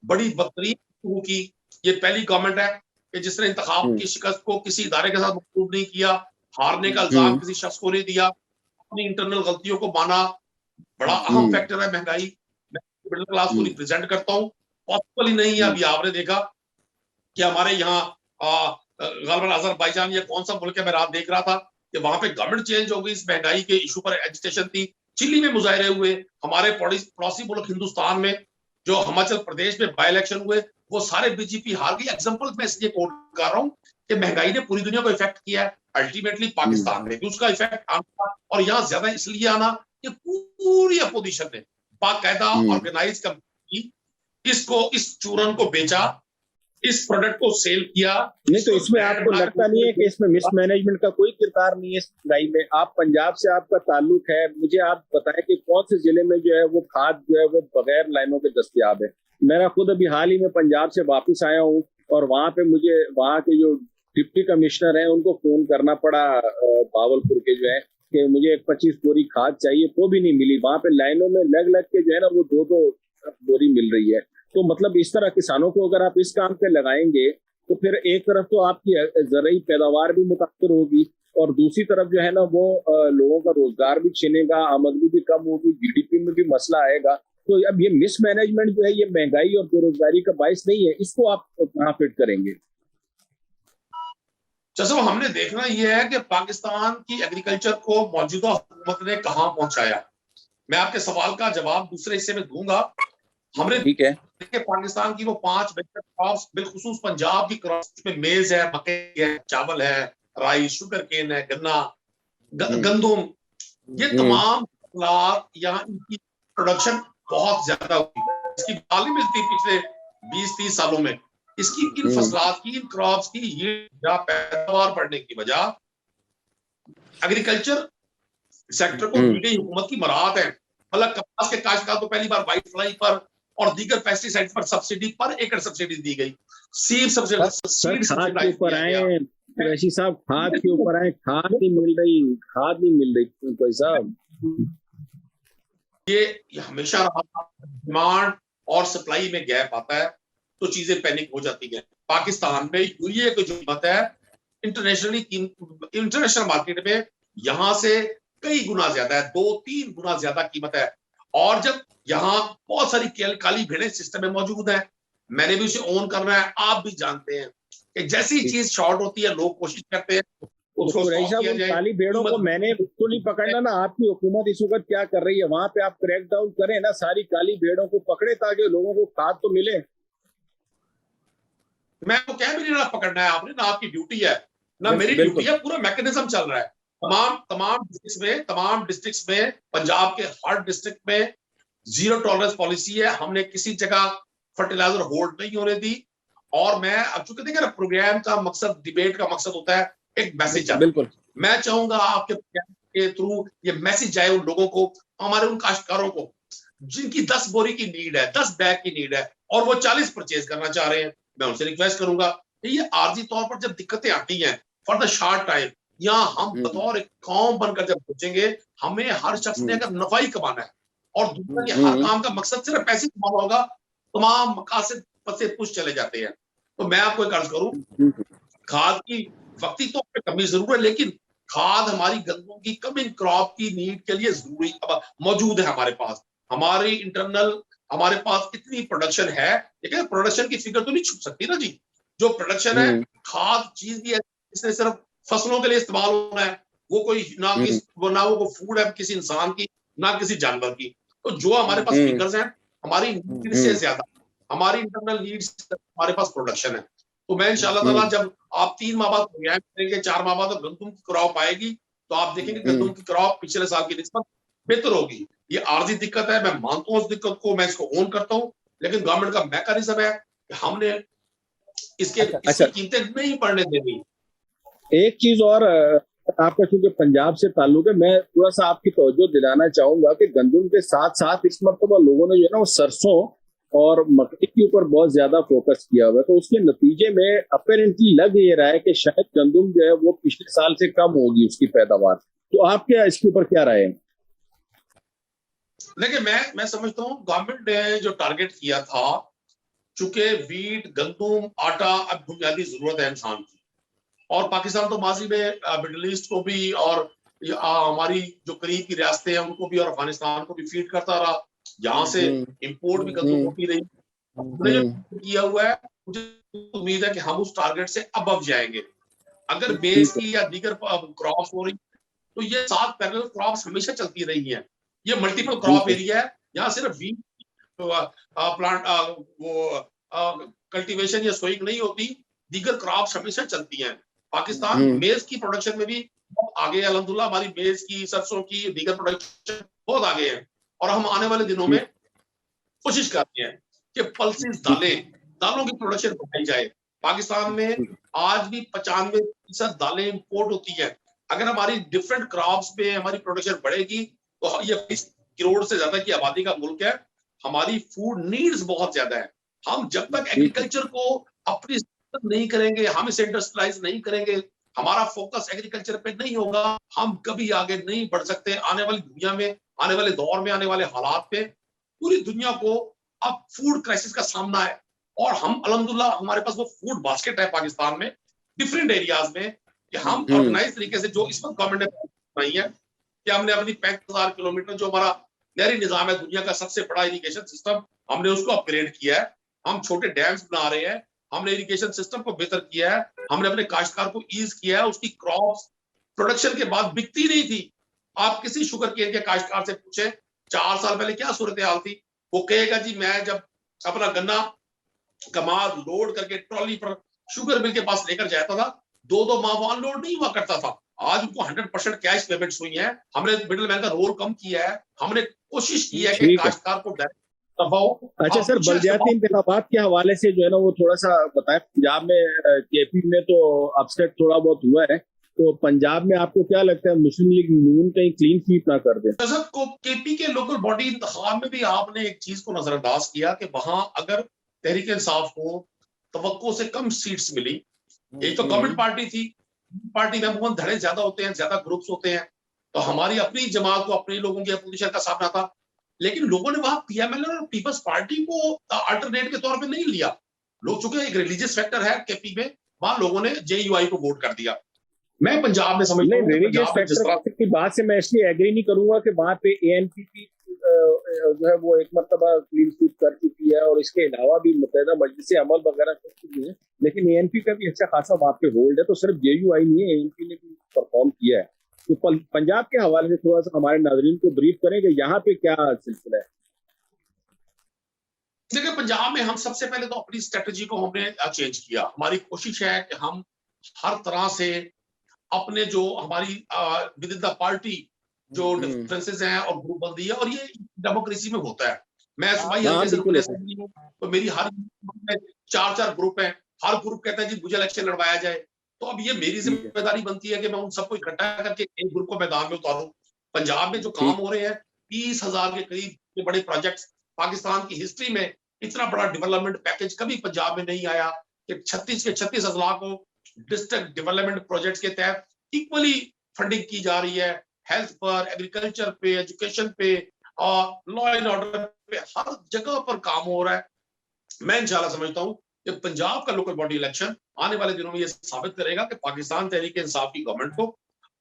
बड़ी बदतरीन की ये पहली गवर्नमेंट है कि जिसने इंतखाब की शिकस्त को किसी इदारे के साथ मकरूब नहीं किया, हारने का इल्जाम किसी शख्स को नहीं दिया, अपनी इंटरनल गलतियों को माना। बड़ा अहम फैक्टर है महंगाई। मैं मिडिल क्लास को रिप्रेजेंट करता हूँ, पॉसिबल ही नहीं है। अभी आपने देखा कि हमारे यहाँ गलबन अजरबैजान या कौन सा मुल्क है, मैं रात देख रहा था कि वहां पे गवर्नमेंट चेंज हो गई, इस महंगाई के इशू पर एजिटेशन थी, चिली में मुजाहरे हुए, हमारे पड़ोसी मुल्क हिंदुस्तान में जो हिमाचल प्रदेश में बाई इलेक्शन हुए वो सारे बीजेपी हार गई। एग्जाम्पल मैं इसलिए कोट कर रहा हूँ कि महंगाई ने पूरी दुनिया को इफेक्ट किया है, अल्टीमेटली पाकिस्तान में भी उसका इफेक्ट आना, और यहाँ ज्यादा इसलिए आना कि पूरी अपोजिशन ने बाकायदा ऑर्गेनाइज करके इसको इस चूरन को बेचा, इस प्रोडक्ट को सेल किया। नहीं तो इसमें आपको लगता नहीं है कि इसमें मिसमैनेजमेंट का कोई किरदार नहीं है इस लड़ाई में? आप पंजाब से आपका ताल्लुक है, मुझे आप बताएं कि कौन से जिले में जो है वो खाद जो है वो बगैर लाइनों के दस्तयाब है? मेरा खुद अभी हाल ही में पंजाब से वापस आया हूँ, और वहाँ पे मुझे वहाँ के जो डिप्टी कमिश्नर हैं उनको फोन करना पड़ा बावलपुर के जो है कि मुझे 25 बोरी खाद चाहिए, तो भी नहीं मिली। वहाँ पे लाइनों में लग लग के जो है ना वो 2-2 बोरी मिल रही है। تو مطلب اس طرح کسانوں کو اگر آپ اس کام پہ لگائیں گے تو پھر ایک طرف تو آپ کی زرعی پیداوار بھی متاثر ہوگی اور دوسری طرف جو ہے نا وہ لوگوں کا روزگار بھی چھینے گا، آمدنی بھی کم ہوگی، جی ڈی پی میں بھی مسئلہ آئے گا. تو اب یہ مس مینجمنٹ جو ہے یہ مہنگائی اور بے روزگاری کا باعث نہیں ہے، اس کو آپ کہاں فٹ کریں گے؟ جیسے ہم نے دیکھنا یہ ہے کہ پاکستان کی ایگریکلچر کو موجودہ حکومت نے کہاں پہنچایا. میں آپ کے سوال کا جواب دوسرے حصے میں دوں گا. ہم نے ٹھیک ہے. پاکستان کی وہ 5 میجر کراپس بالخصوص پنجاب کی کراپس میں میز ہے، مکئی ہے، چاول ہے، رائس، شوگر کین ہے، گنا، گندم، یہ تمام فصلات یہاں ان کی پروڈکشن بہت زیادہ ہوئی ہے. اس کی مثال ملتی پچھلے 20-30 سالوں میں. اس کی ان فصلات کی، ان کراپس کی یا پیداوار بڑھنے کی وجہ ایگریکلچر سیکٹر کو دی گئی حکومت کی مراعات ہے. مطلب کپاس کے کاشتکار کو پہلی بار وائٹ فلائی پر اور دیگر پیسٹی سائڈ پر سبسڈی پر ایکڑ سبسڈی دی گئی. سیڈ سبسڈی پر آئے قریشی صاحب، کھاد کے اوپر آئے، کھاد نہیں مل رہی کوئی صاحب. یہ ہمیشہ رہا، ڈیمانڈ اور سپلائی میں گیپ آتا ہے تو چیزیں پینک ہو جاتی ہیں. پاکستان میں یوریا کی جو قیمت ہے انٹرنیشنل مارکیٹ میں یہاں سے کئی گنا زیادہ ہے، 2-3 گنا زیادہ قیمت ہے. اور جب یہاں بہت ساری کالی بھیڑیں سسٹم میں موجود ہیں، میں نے بھی اسے اون کرنا ہے، آپ بھی جانتے ہیں کہ جیسی چیز شارٹ ہوتی ہے لوگ کوشش کرتے ہیں کالی بھیڑوں کو میں نے تو نہیں پکڑنا نا. آپ کی حکومت اس وقت کیا کر رہی ہے وہاں پہ آپ کریک ڈاؤن کریں نا، ساری کالی بھیڑوں کو پکڑے تاکہ لوگوں کو کھاد تو ملے. میں تو کہہ بھی نہیں رہا پکڑنا ہے آپ نے، نہ آپ کی ڈیوٹی ہے نہ میری ڈیوٹی ہے. پورا میکنزم چل رہا ہے تمام ڈسٹرکٹس میں. پنجاب کے ہر ڈسٹرکٹ میں 0 ٹالرنس پالیسی ہے. ہم نے کسی جگہ فرٹیلائزر ہولڈ نہیں ہونے دی. اور میں اب چونکہ دیکھیں نا پروگرام کا مقصد، ڈیبیٹ کا مقصد ہوتا ہے ایک میسج آتا ہے. بالکل میں چاہوں گا آپ کے تھرو یہ میسج جائے ان لوگوں کو، ہمارے ان کاشتکاروں کو جن کی 10 بوری کی نیڈ ہے، 10 بیگ کی نیڈ ہے اور وہ 40 پرچیز کرنا چاہ رہے ہیں. میں ان سے ریکویسٹ کروں گا کہ یہ عارضی طور پر جب دقتیں آتی ہیں فار دا شارٹ ٹائم، یا ہم بطور ایک قوم بن کر جب سوچیں گے، ہمیں ہر شخص نے اگر نفع ہی کمانا ہے اور دوسرا کہ ہر کام کا مقصد صرف پیسے کمانا ہوگا، تمام مقاصد پسے پش چلے جاتے ہیں. تو میں آپ کو ایک عرض کروں، کھاد کی وقتی طور پہ کمی ضرور ہے، لیکن کھاد ہماری گندم کی کمنگ کراپ کی نیڈ کے لیے ضروری موجود ہے. ہمارے پاس ہماری انٹرنل ہمارے پاس اتنی پروڈکشن ہے، لیکن پروڈکشن کی فگر تو نہیں چھپ سکتی نا جی. جو پروڈکشن ہے، کھاد چیز بھی ہے، اس نے صرف فصلوں کے لیے استعمال ہونا ہے. وہ کوئی نہ وہ فوڈ ہے کسی انسان کی نہ کسی جانور کی. تو جو ہمارے پاس فگرز ہیں، ہماری نیڈ سے زیادہ ہماری انٹرنل نیڈ سے ہمارے پاس پروڈکشن ہے. تو میں انشاءاللہ تعالیٰ جب آپ 3 ماہ بعد کریں گے، 4 ماہ بعد گندم کی کراپ آئے گی تو آپ دیکھیں گے گندم کی کراپ پچھلے سال کی نسبت بہتر ہوگی. یہ عارضی دقت ہے، میں مانتا ہوں اس دقت کو، میں اس کو اون کرتا ہوں، لیکن گورنمنٹ کا میکانزم ہے کہ ہم نے اس کی قیمتیں نہیں بڑھنے دینی. ایک چیز اور آپ کا چونکہ پنجاب سے تعلق ہے، میں تھوڑا سا آپ کی توجہ دلانا چاہوں گا کہ گندم کے ساتھ ساتھ اس مرتبہ لوگوں نے جو ہے نا وہ سرسوں اور مکئی کے اوپر بہت زیادہ فوکس کیا ہوا ہے. تو اس کے نتیجے میں اپیرنٹلی لگ یہ رہا ہے کہ شاید گندم جو ہے وہ پچھلے سال سے کم ہوگی اس کی پیداوار. تو آپ کیا اس کے اوپر کیا رائے ہیں؟ لیکن میں سمجھتا ہوں گورنمنٹ نے جو ٹارگٹ کیا تھا، چونکہ ویٹ، گندم، آٹا اب بنیادی ضرورت ہے انسان کی، اور پاکستان تو ماضی میں مڈل ایسٹ کو بھی اور ہماری جو قریب کی ریاستیں ہیں ان کو بھی اور افغانستان کو بھی فیڈ کرتا رہا. یہاں سے امپورٹ بھی گندم ہوتی رہی. ہم نے جو کیا ہوا ہے، مجھے امید ہے کہ ہم اس ٹارگٹ سے ابو جائیں گے. اگر بیس کی یا دیگر کراپس ہو رہی تو یہ 7 پیرل کراپس ہمیشہ چلتی رہی ہیں. یہ ملٹیپل کراپ ایریا ہے، یہاں صرف ویٹ پلانٹ وہ کلٹیویشن یا سوئنگ نہیں ہوتی، دیگر کراپس ہمیشہ چلتی ہیں. پاکستان میز کی پروڈکشن میں بھی آگے، الحمدللہ ہماری میز کی، سرسوں کی، دیگر پروڈکشن بہت آگے ہیں. اور ہم آنے والے دنوں میں کوشش کرتے ہیں کہ پلسز دالوں کی پروڈکشن بڑھائی جائے. پاکستان میں آج بھی 95% دالیں امپورٹ ہوتی ہیں. اگر ہماری ڈفرینٹ کراپس پہ ہماری پروڈکشن بڑھے گی تو یہ 20 کروڑ سے زیادہ کی آبادی کا ملک ہے، ہماری فوڈ نیڈز بہت زیادہ ہے. ہم جب تک ایگریکلچر کو اپنی نہیں کریں گے، ہم اسے انڈسٹریلائز نہیں کریں گے، ہمارا فوکس ایگریکلچر پہ نہیں ہوگا، ہم کبھی آگے نہیں بڑھ سکتے. آنے والی دنیا میں، آنے والے دور میں، آنے والے حالات پہ پوری دنیا کو अब फूड क्राइसिस का सामना है और हम अल्हम्दुलिल्लाह हमारे पास वो फूड बास्केट है पाकिस्तान में डिफरेंट एरियाज में कि हम ऑर्गेनाइज तरीके से जो इस वक्त गवर्नमेंट ने बनाई है कि हमने अपनी 35,000 किलोमीटर जो हमारा नहरी निजाम है दुनिया का सबसे बड़ा इरिगेशन सिस्टम हमने उसको अपग्रेड किया है। हम छोटे डैम्स बना रहे हैं, हमने इरिगेशन सिस्टम को बेहतर किया है, हमने अपने काश्तकार को ईज किया है। उसकी क्रॉप्स प्रोडक्शन के बाद बिकती नहीं थी। आप किसी शुगर केन के काश्तकार से पूछे 4 साल पहले क्या सूरत हाल थी, वो कहेगा जी मैं जब अपना गन्ना कमाद लोड करके ट्रॉली पर शुगर मिल के पास लेकर जाता था 2-2 माह वो अनलोड नहीं हुआ करता था। आज उनको 100% कैश पेमेंट्स हुई है। हमने मिडिल मैन का रोल कम किया है, हमने कोशिश की है कि काश्तकार को अच्छा सर, बलदियाती इंतखाबात के हवाले से जो है ना वो थोड़ा सा बताएं। पंजाब में केपी में तो अपसेट थोड़ा बहुत हुआ है, तो पंजाब में आपको क्या लगता है मुस्लिम लीग नून कहीं क्लीन स्वीप ना कर दे? को केपी के लोकल बॉडी इंतखाब में भी आपने एक चीज को नजरअंदाज किया कि वहां अगर तहरीक इंसाफ को तवक्को से कम सीट्स मिली, एक तो गवर्नमेंट पार्टी थी, पार्टी में अमूमन धड़े ज्यादा होते हैं, ज्यादा ग्रुप्स होते हैं, तो हमारी अपनी जमात को अपने लोगों की अपोजिशन का सामना था। लेकिन लोगों ने वहां पीएमएल और पीपल्स पार्टी को अल्टरनेट के तौर पे नहीं लिया। लोग चूंकि एक रिलीजियस फैक्टर है केपी में, वहां लोगों ने जेयूआई को वोट कर दिया। मैं पंजाब में समझता हूं रिलीजियस फैक्टर की बात से मैं इसलिए एग्री नहीं करूंगा कि वहां पे एएनपी की जो है वो एक मरतबा क्लीन स्वीप कर चुकी है और इसके अलावा भी मुत्तहिदा मजलिस अमल वगैरह कर चुकी है, लेकिन एएनपी का भी अच्छा खासा वहां पे होल्ड है। तो सिर्फ जेयूआई नहीं है, एएनपी ने भी परफॉर्म किया है। तो पंजाब के हवाले से थोड़ा सा हमारे नाज़रीन को ब्रीफ करें कि यहाँ पे क्या सिलसिला है। देखिए पंजाब में हम सबसे पहले तो अपनी स्ट्रेटजी को हमने चेंज किया। हमारी कोशिश है कि हम हर तरह से अपने जो हमारी विद इन द पार्टी जो डिफरेंसेस हैं और ग्रुप बंदी है, और ये डेमोक्रेसी में होता है। मैं सुबह हल्के से रिप्लेसमेंट हूं, तो मेरी हर 4-4 ग्रुप है, हर ग्रुप कहता है जी मुझे इलेक्शन लड़वाया जाए, तो अब ये मेरी जिम्मेदारी बनती है कि मैं उन सबको इकट्ठा करके एक ग्रुप को मैदान में उतारूं। पंजाब में जो काम हो रहे हैं 30,000 के करीब के बड़े प्रोजेक्ट्स, पाकिस्तान की हिस्ट्री में इतना बड़ा डेवलपमेंट पैकेज कभी पंजाब में नहीं आया कि 36 के 36 अजला को डिस्ट्रिक्ट डेवलपमेंट प्रोजेक्ट्स के तहत इक्वली फंडिंग की जा रही है। हेल्थ पर, एग्रीकल्चर पे, एजुकेशन पे और लॉ एंड ऑर्डर पे हर जगह पर काम हो रहा है। मैं इंशाल्लाह समझता हूं कि पंजाब का लोकल बॉडी इलेक्शन आने वाले दिनों में ये साबित करेगा कि पाकिस्तान तहरीक इंसाफ की गवर्नमेंट को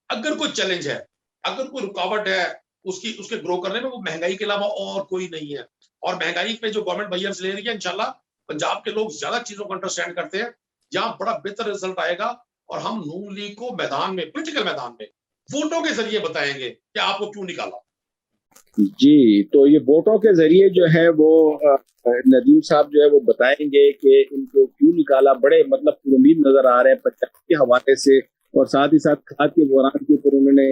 अगर कोई चैलेंज है, अगर कोई रुकावट है उसके ग्रो करने में, वो महंगाई के अलावा और कोई नहीं है। और महंगाई पे जो गवर्नमेंट बैरियर्स ले रही है, इंशाल्लाह पंजाब के लोग ज्यादा चीजों को अंडरस्टैंड करते हैं, जहां बड़ा बेहतर रिजल्ट आएगा और हम नून लीग को मैदान में, पॉलिटिकल मैदान में वोटों के जरिए बताएंगे कि आपको क्यों निकाला। जी, तो ये वोटों के जरिए जो है वो नदीम साहब जो है वो बताएंगे कि इनको क्यों निकाला। बड़े मतलब उम्मीद नजर आ रहे हैं पंजाब के हवाले से, और साथ ही साथ खाद के बहरान के ऊपर उन्होंने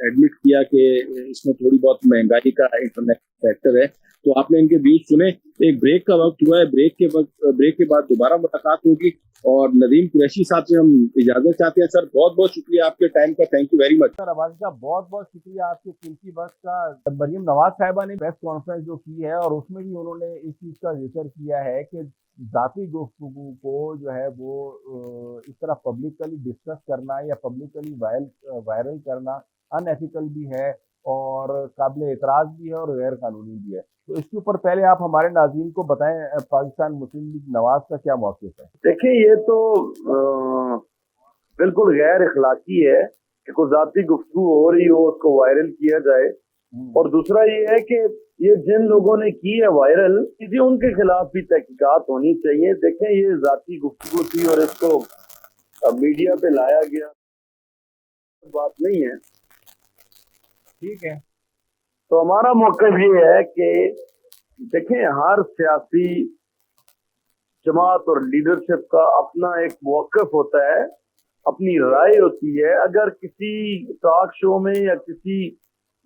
एडमिट किया कि इसमें थोड़ी बहुत महंगाई का इंटरनेट फैक्टर है। तो आपने इनके बीच सुने। एक ब्रेक का वक्त हुआ है, ब्रेक के बाद दोबारा मुलाकात होगी और नदीम कुरैशी साहब से हम इजाजत चाहते हैं। सर बहुत बहुत शुक्रिया आपके टाइम का, thank you very much. Sir आवाज का बहुत बहुत शुक्रिया आपके कीमती वक्त का। मरियम नवाज साहिबा ने प्रेस कॉन्फ्रेंस जो की है और उसमें भी उन्होंने इस चीज का जिक्र किया है कि जाती गुफ्तगू को जो है वो इस तरह पब्लिकली डिस्कस करना या पब्लिकली वायरल करना अनएथिकल भी है और काबिल एतराज भी है और गैर कानूनी भी है। तो इसके ऊपर पहले आप हमारे नाज़रीन को बताएं पाकिस्तान मुस्लिम लीग नवाज का क्या मौक़िफ़ है। देखिए ये तो बिल्कुल गैर इखलाकी है कि कोई जाती गुफ्तगू हो रही हो उसको वायरल किया जाए, और दूसरा ये है कि ये जिन लोगों ने की है वायरल, किसी उनके खिलाफ भी तहकीकात होनी चाहिए। देखें ये जाती गुफ्तगू थी और इसको मीडिया पे लाया गया, बात नहीं है, ठीक है। तो हमारा मौक़िफ़ ये है कि देखें हर सियासी जमात और लीडरशिप का अपना एक मौक़िफ़ होता है, अपनी राय होती है। अगर किसी टॉक शो में या किसी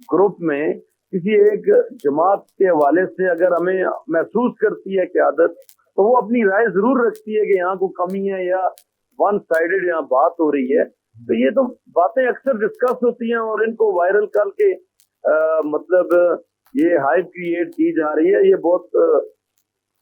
ग्रुप में किसी एक जमात के हवाले से अगर हमें महसूस करती है क़यादत, तो वो अपनी राय जरूर रखती है कि यहाँ को कमी है या वन साइडेड यहाँ बात हो रही है। तो ये तो बातें अक्सर डिस्कस होती हैं और इनको वायरल करके मतलब ये हाइप क्रिएट की जा रही है। ये बहुत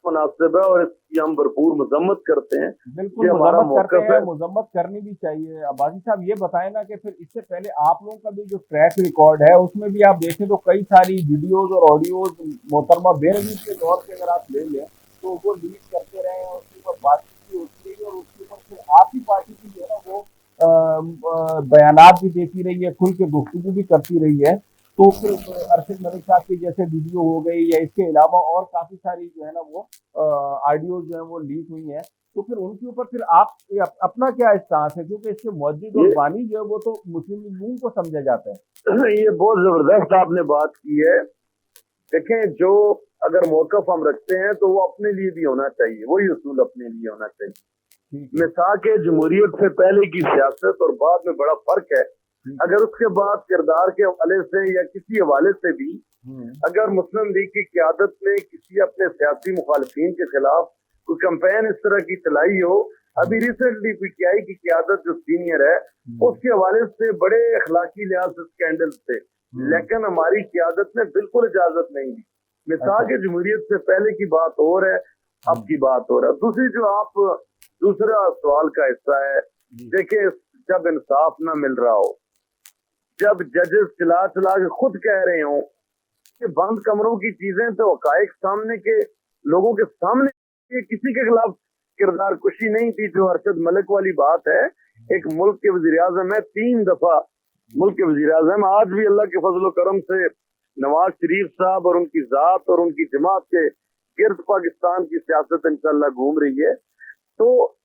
मुनासिब है और इसकी हम भरपूर मजम्मत करते हैं। बिल्कुल ये हमारा मजम्मत करते मौक़िफ़ हैं, है। मजम्मत करनी भी चाहिए। अब्बासी साहब ये बताएं ना कि फिर इससे पहले आप लोगों का भी जो ट्रैक रिकॉर्ड है उसमें भी आप देखें तो कई सारी वीडियोस और ऑडियोज मोहतरमा बेनजीर के दौर से अगर आप ले लें तो वो लीक करते रहे हैं, उसके ऊपर बातचीत भी होती रही है और उसके ऊपर फिर आपकी पार्टी की जो है ना वो बयानात भी देती रही है, खुल के गुफ्तगू भी करती रही है। तो फिर अरशद मलिक साहब की जैसे वीडियो हो गई या इसके अलावा और काफी सारी जो है ना वो ऑडियो जो है वो लीक हुई है, तो फिर उनके ऊपर फिर आप अपना क्या स्टांस है, क्योंकि इसके मस्जिद और ये बानी जो है वो तो मुस्लिम लीग को समझा जाता है। ये बहुत जबरदस्त आपने बात की है। देखें, जो अगर मौक़िफ़ हम रखते हैं तो वो अपने लिए भी होना चाहिए, वही उसूल अपने लिए होना चाहिए। ठीक है, मिसाक जमहूरियत से पहले की सियासत और बाद में बड़ा फर्क है। ठीक है। अगर उसके बाद किरदार के हवाले से या किसी हवाले से भी हम्म, अगर मुस्लिम लीग की क़यादत ने किसी अपने सियासी मुखालिफिन के खिलाफ कोई कैंपेन इस तरह की चलाई हो, अभी रिसेंटली पीटीआई की क़यादत जो सीनियर है उसके हवाले से बड़े अखलाकी लिहाज से स्कैंडल थे, लेकिन हमारी क़यादत ने बिल्कुल इजाजत नहीं दी। मिसाक जमहूरियत से पहले की बात और है, अब की बात और है। दूसरी जो आप दूसरा सवाल का हिस्सा है, देखिए, जब इंसाफ ना मिल रहा हो, जब जजेस चिल्ला चिल्ला के खुद कह रहे हो कि बंद कमरों की चीजें तो हकायक सामने के लोगों के सामने, ये किसी के खिलाफ किरदार कुशी नहीं थी, जो अरशद मलिक वाली बात है। एक मुल्क के वजीर आजम है, 3 दफा मुल्क के वजीर आजम, आज भी अल्लाह के फजल करम से नवाज शरीफ साहब और उनकी जात और उनकी जमात के गिर्द पाकिस्तान की सियासत इंशाल्लाह घूम रही है, तो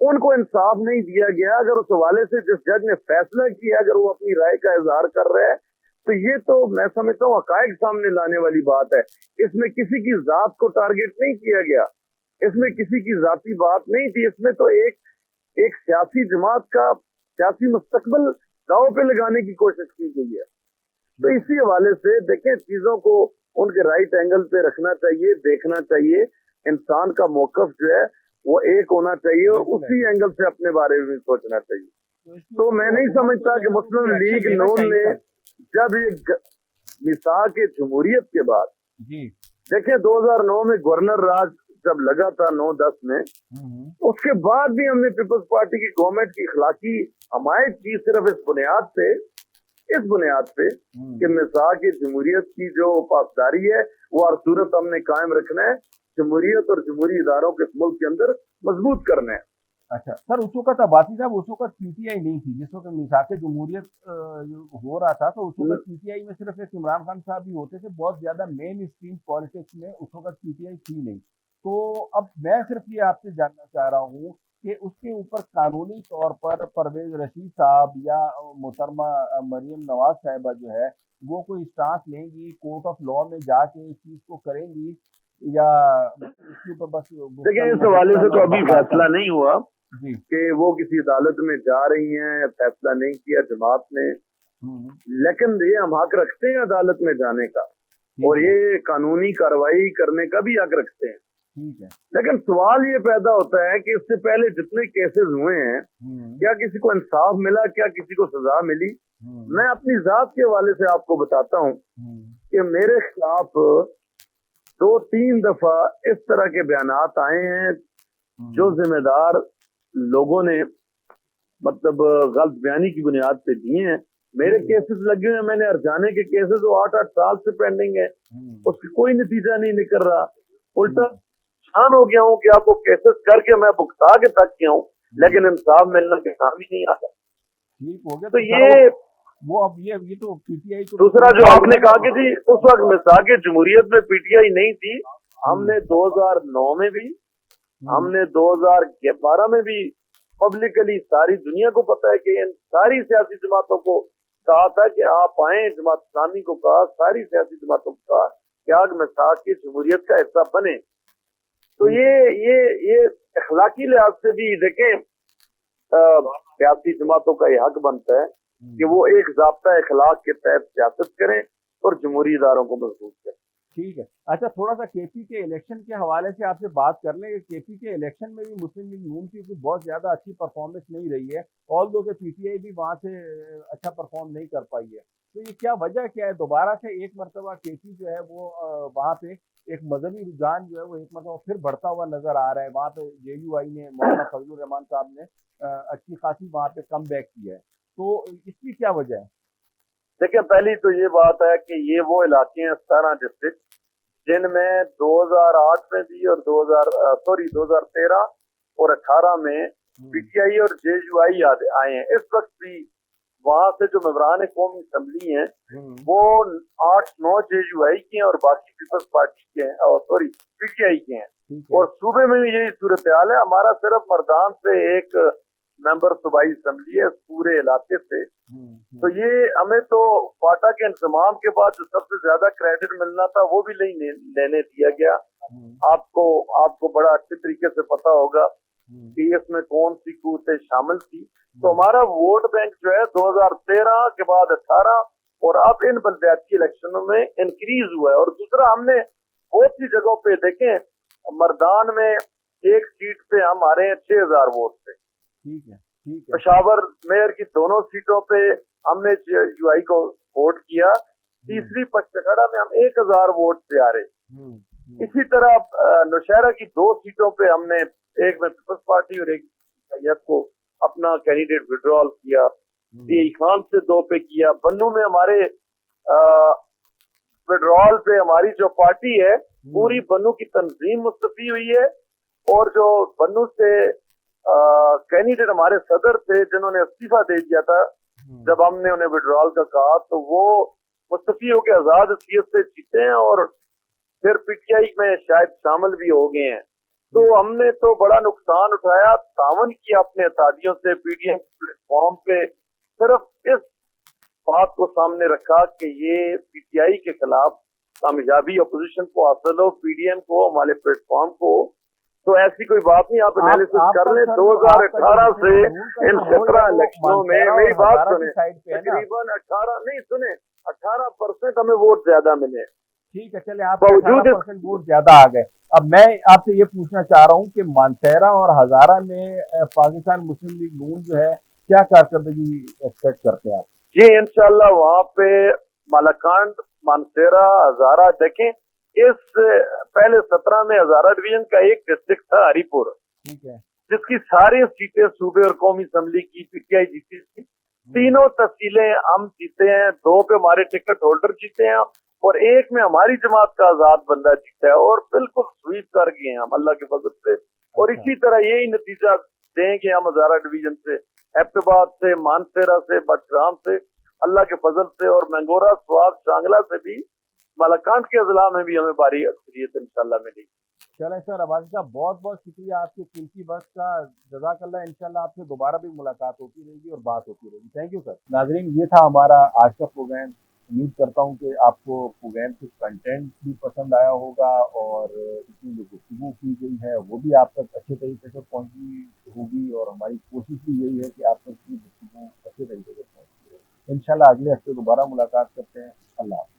उनको इंसाफ नहीं दिया गया। अगर उस हवाले से जिस जज ने फैसला किया अगर वो अपनी राय का इजहार कर रहे हैं, तो ये तो मैं समझता हूँ हकायक सामने लाने वाली बात है। इसमें किसी की जात को टारगेट नहीं किया गया, इसमें किसी की जाती बात नहीं थी, इसमें तो एक सियासी जमात का सियासी मुस्तकबिल दांव पे लगाने की कोशिश की गई है। तो इसी हवाले से देखें, चीजों को उनके राइट एंगल पे रखना चाहिए, देखना चाहिए। इंसान का मौकफ जो है वो एक होना चाहिए और उसी एंगल से अपने बारे में सोचना चाहिए। तो मैं नहीं समझता कि मुस्लिम लीग नून ने जब ये मिसाक जमहूरियत के बाद, देखिए 2009 में गवर्नर राज जब लगा था 9-10 में, उसके बाद भी हमने पीपल्स पार्टी की गवर्नमेंट की इखलाकी हमायत की, सिर्फ इस बुनियाद पे कि मिसाक जमहूरियत की जो पासदारी है वो हर सूरत हमने कायम रखना है, जमहूरियत और जमहूरी इदारों के मुल्क के अंदर मजबूत करना है। अच्छा सर, उस वक्त अब्बासी साहब उस वक्त पीटीआई नहीं थी, जिस वक्त मिसाक जमहूरियत हो रहा था, तो उस वक्त पीटीआई में सिर्फ एक इमरान खान साहब ही होते थे, बहुत ज्यादा मेन स्ट्रीम पॉलिटिक्स में उस वक्त पीटीआई थी नहीं। तो अब मैं सिर्फ ये आपसे जानना चाह रहा हूँ कि उसके ऊपर कानूनी तौर पर परवेज रशीद साहब या मोहतरमा मरियम नवाज साहिबा जो है वो कोई स्टांस लेंगी, कोर्ट ऑफ लॉ में जाके इस चीज को करेंगी, या इसके ऊपर बस देखिए, इस हवाले से तो अभी फैसला नहीं हुआ जी कि वो किसी अदालत में जा रही हैं, फैसला नहीं किया जमात ने, लेकिन ये हम हक रखते हैं अदालत में जाने का और ये कानूनी कार्रवाई करने का भी हक रखते हैं। ठीक है, लेकिन सवाल ये पैदा होता है कि इससे पहले जितने केसेस हुए हैं, क्या किसी को इंसाफ मिला, क्या किसी को सजा मिली? मैं अपनी जात के हवाले से आपको बताता हूँ कि मेरे खिलाफ 2-3 दफा इस तरह के बयानात आए हैं जो जिम्मेदार लोगों ने मतलब गलत बयानी की बुनियाद पे दिए हैं। मेरे केसेस लगे हुए हैं, मैंने हरजाने के केसेस वो 8-8 साल से पेंडिंग है, उसकी कोई नतीजा नहीं निकल रहा। उल्टा परेशान हो गया हूँ कि आपको केसेस करके मैं भुगता के तक गया हूँ, लेकिन इंसाफ मिलना के नाम ही नहीं आता। ठीक हो गया। तो ये वो अब ये तो पीटीआई को, दूसरा जो आपने कहा कि जी उस वक्त मिसाक जमहूरियत में पीटीआई नहीं थी, हमने 2009 में भी, हमने 2012 में भी पब्लिकली सारी दुनिया को पता है कि इन सारी सियासी जमातों को कहा था कि आप आए, जमात इस्लामी को कहा, सारी सियासी जमातों को कहा कि आग मिसाक की जमहूरियत का हिस्सा बने। तो ये अखलाकी लिहाज से भी देखें, सियासी जमातों का ये हक बनता है कि वो एक ज़ाब्ता अखलाक के तहत सियासत करें और जमहूरी इदारों को मजबूत करें। ठीक है। अच्छा, थोड़ा सा केपी के इलेक्शन के हवाले से आपसे बात कर लें। केपी के इलेक्शन में भी मुस्लिम लीग नून की बहुत ज्यादा अच्छी परफॉर्मेंस नहीं रही है, ऑल्दो के पीटीआई भी वहां से अच्छा परफॉर्म नहीं कर पाई है। तो ये क्या वजह क्या है, दोबारा से एक मरतबा केपी जो है वो वहां पे एक मजहबी रुझान जो है वो एक मतलब फिर बढ़ता हुआ नजर आ रहा है। वहाँ पे जेयूआई ने, मौलाना फजलुर रहमान साहब ने अच्छी खासी वहाँ पे कम बैक किया है, तो इसकी क्या वजह है? देखिए, पहली तो ये बात है कि ये वो इलाके हैं 17 डिस्ट्रिक्ट जिनमें 2008 में भी और 2013 और 18 में पीटीआई और जेयूआई आए हैं। इस वक्त भी वहां से जो मेंबरान कौमी असम्बली हैं वो 8-9 जेयूआई के हैं और बाकी पीपल्स पार्टी के हैं, और पीटीआई के हैं। और सूबे में भी यही सूरत हाल है। हमारा सिर्फ मर्दान से एक मेंबर सूबाई असम्बली है पूरे इलाके से। तो ये हमें तो फाटा के इंतजाम के बाद जो सबसे ज्यादा क्रेडिट मिलना था वो भी नहीं लेने दिया गया। आपको बड़ा अच्छे तरीके से पता होगा कि इसमें कौन सी कुव्वतें शामिल थी। तो हमारा वोट बैंक जो है 2013 के बाद 18 और अब इन बल्दियाती इलेक्शनों में इंक्रीज हुआ है। और दूसरा, हमने बहुत सी जगहों पे देखें, मर्दान में एक सीट पे हम आ रहे हैं 6000 वोट से। ठीक है। पेशावर मेयर की दोनों सीटों पे हमने जेयूआई को वोट किया। तीसरी पचकड़ा में हम 1000 वोट से आ रहे। इसी तरह नौशहरा की 2 सीटों पे हमने, एक में पीपल्स पार्टी और एक को अपना कैंडिडेट विड्रॉल किया। ये खान से 2 पे किया। बन्नू में हमारे विड्रॉल पे हमारी जो पार्टी है पूरी बन्नू की तंजीम मुस्तफी हुई है। और जो बन्नू से कैंडिडेट हमारे सदर थे जिन्होंने इस्तीफा दे दिया था जब हमने उन्हें विड्रॉल का कहा, तो वो मुस्तफी होकर आजाद हैसियत से जीते हैं और फिर पीटीआई में शायद शामिल भी हो गए हैं। तो हमने तो बड़ा नुकसान उठाया, तावन किया अपने अतादियों से पीडीएम प्लेटफॉर्म पे। सिर्फ इस बात को सामने रखा कि ये पीटीआई के खिलाफ कामयाबी अपोजिशन को हासिल हो, पीडीएम को, हमारे प्लेटफॉर्म को। तो ऐसी कोई बात नहीं, आप एनालिसिस कर लें। 2018 से इन 17 इलेक्शनों में, मेरी बात सुने, तकरीबन 18% हमें वोट ज्यादा मिले। ठीक है, चले आप 18% वोट ज्यादा आ गए। अब मैं आपसे ये पूछना चाह रहा हूँ कि मानसेरा और हजारा में पाकिस्तान मुस्लिम लीग नून जो है क्या कारकर्दगी एक्सपेक्ट करते हैं आप? जी इंशाल्लाह वहाँ पे मालाकांड, मानसेरा, हजारा देखें। इस पहले 17 में हजारा डिवीजन का एक डिस्ट्रिक्ट था हरीपुर, ठीक है, जिसकी सारी सीटें सूबे और कौमी असम्बली की पीटीआई जीती थी। तीनों तहसीलें हम जीते हैं, 2 पे हमारे टिकट होल्डर जीते हैं और एक में हमारी जमात का आजाद बंदा जीता है और बिल्कुल स्वीप कर गए हैं हम अल्लाह के फजल से। और इसी तरह यही नतीजा देंगे हम हजारा डिवीजन से, हैप्टाबाद से, मानसेरा से, बटग्राम से, अल्लाह के फजल से, और मैंगोरा, स्वाद, शांगला से भी, मालाकांड के अजला में भी हमें भारी अक्सरियत इंशाल्लाह मिलेगी। चलें सर, अब्बासी साहब बहुत बहुत शुक्रिया आपके कीमती वक्त का, जज़ाकल्लाह। इंशाल्लाह आपसे दोबारा भी मुलाकात होती रहेगी और बात होती रहेगी। Thank you sir. नाजरीन, ये था हमारा आज का प्रोग्राम। उम्मीद करता हूँ कि आपको प्रोग्राम के कंटेंट भी पसंद आया होगा और इसमें जो गुफ्तगू की गई है वो भी आप तक अच्छे तरीके से पहुँची होगी। और हमारी कोशिश भी यही है कि आप तक की गुफ्तगू अच्छे तरीके से पहुँची। इंशाल्लाह अगले हफ्ते दोबारा मुलाकात करते हैं। अल्लाह।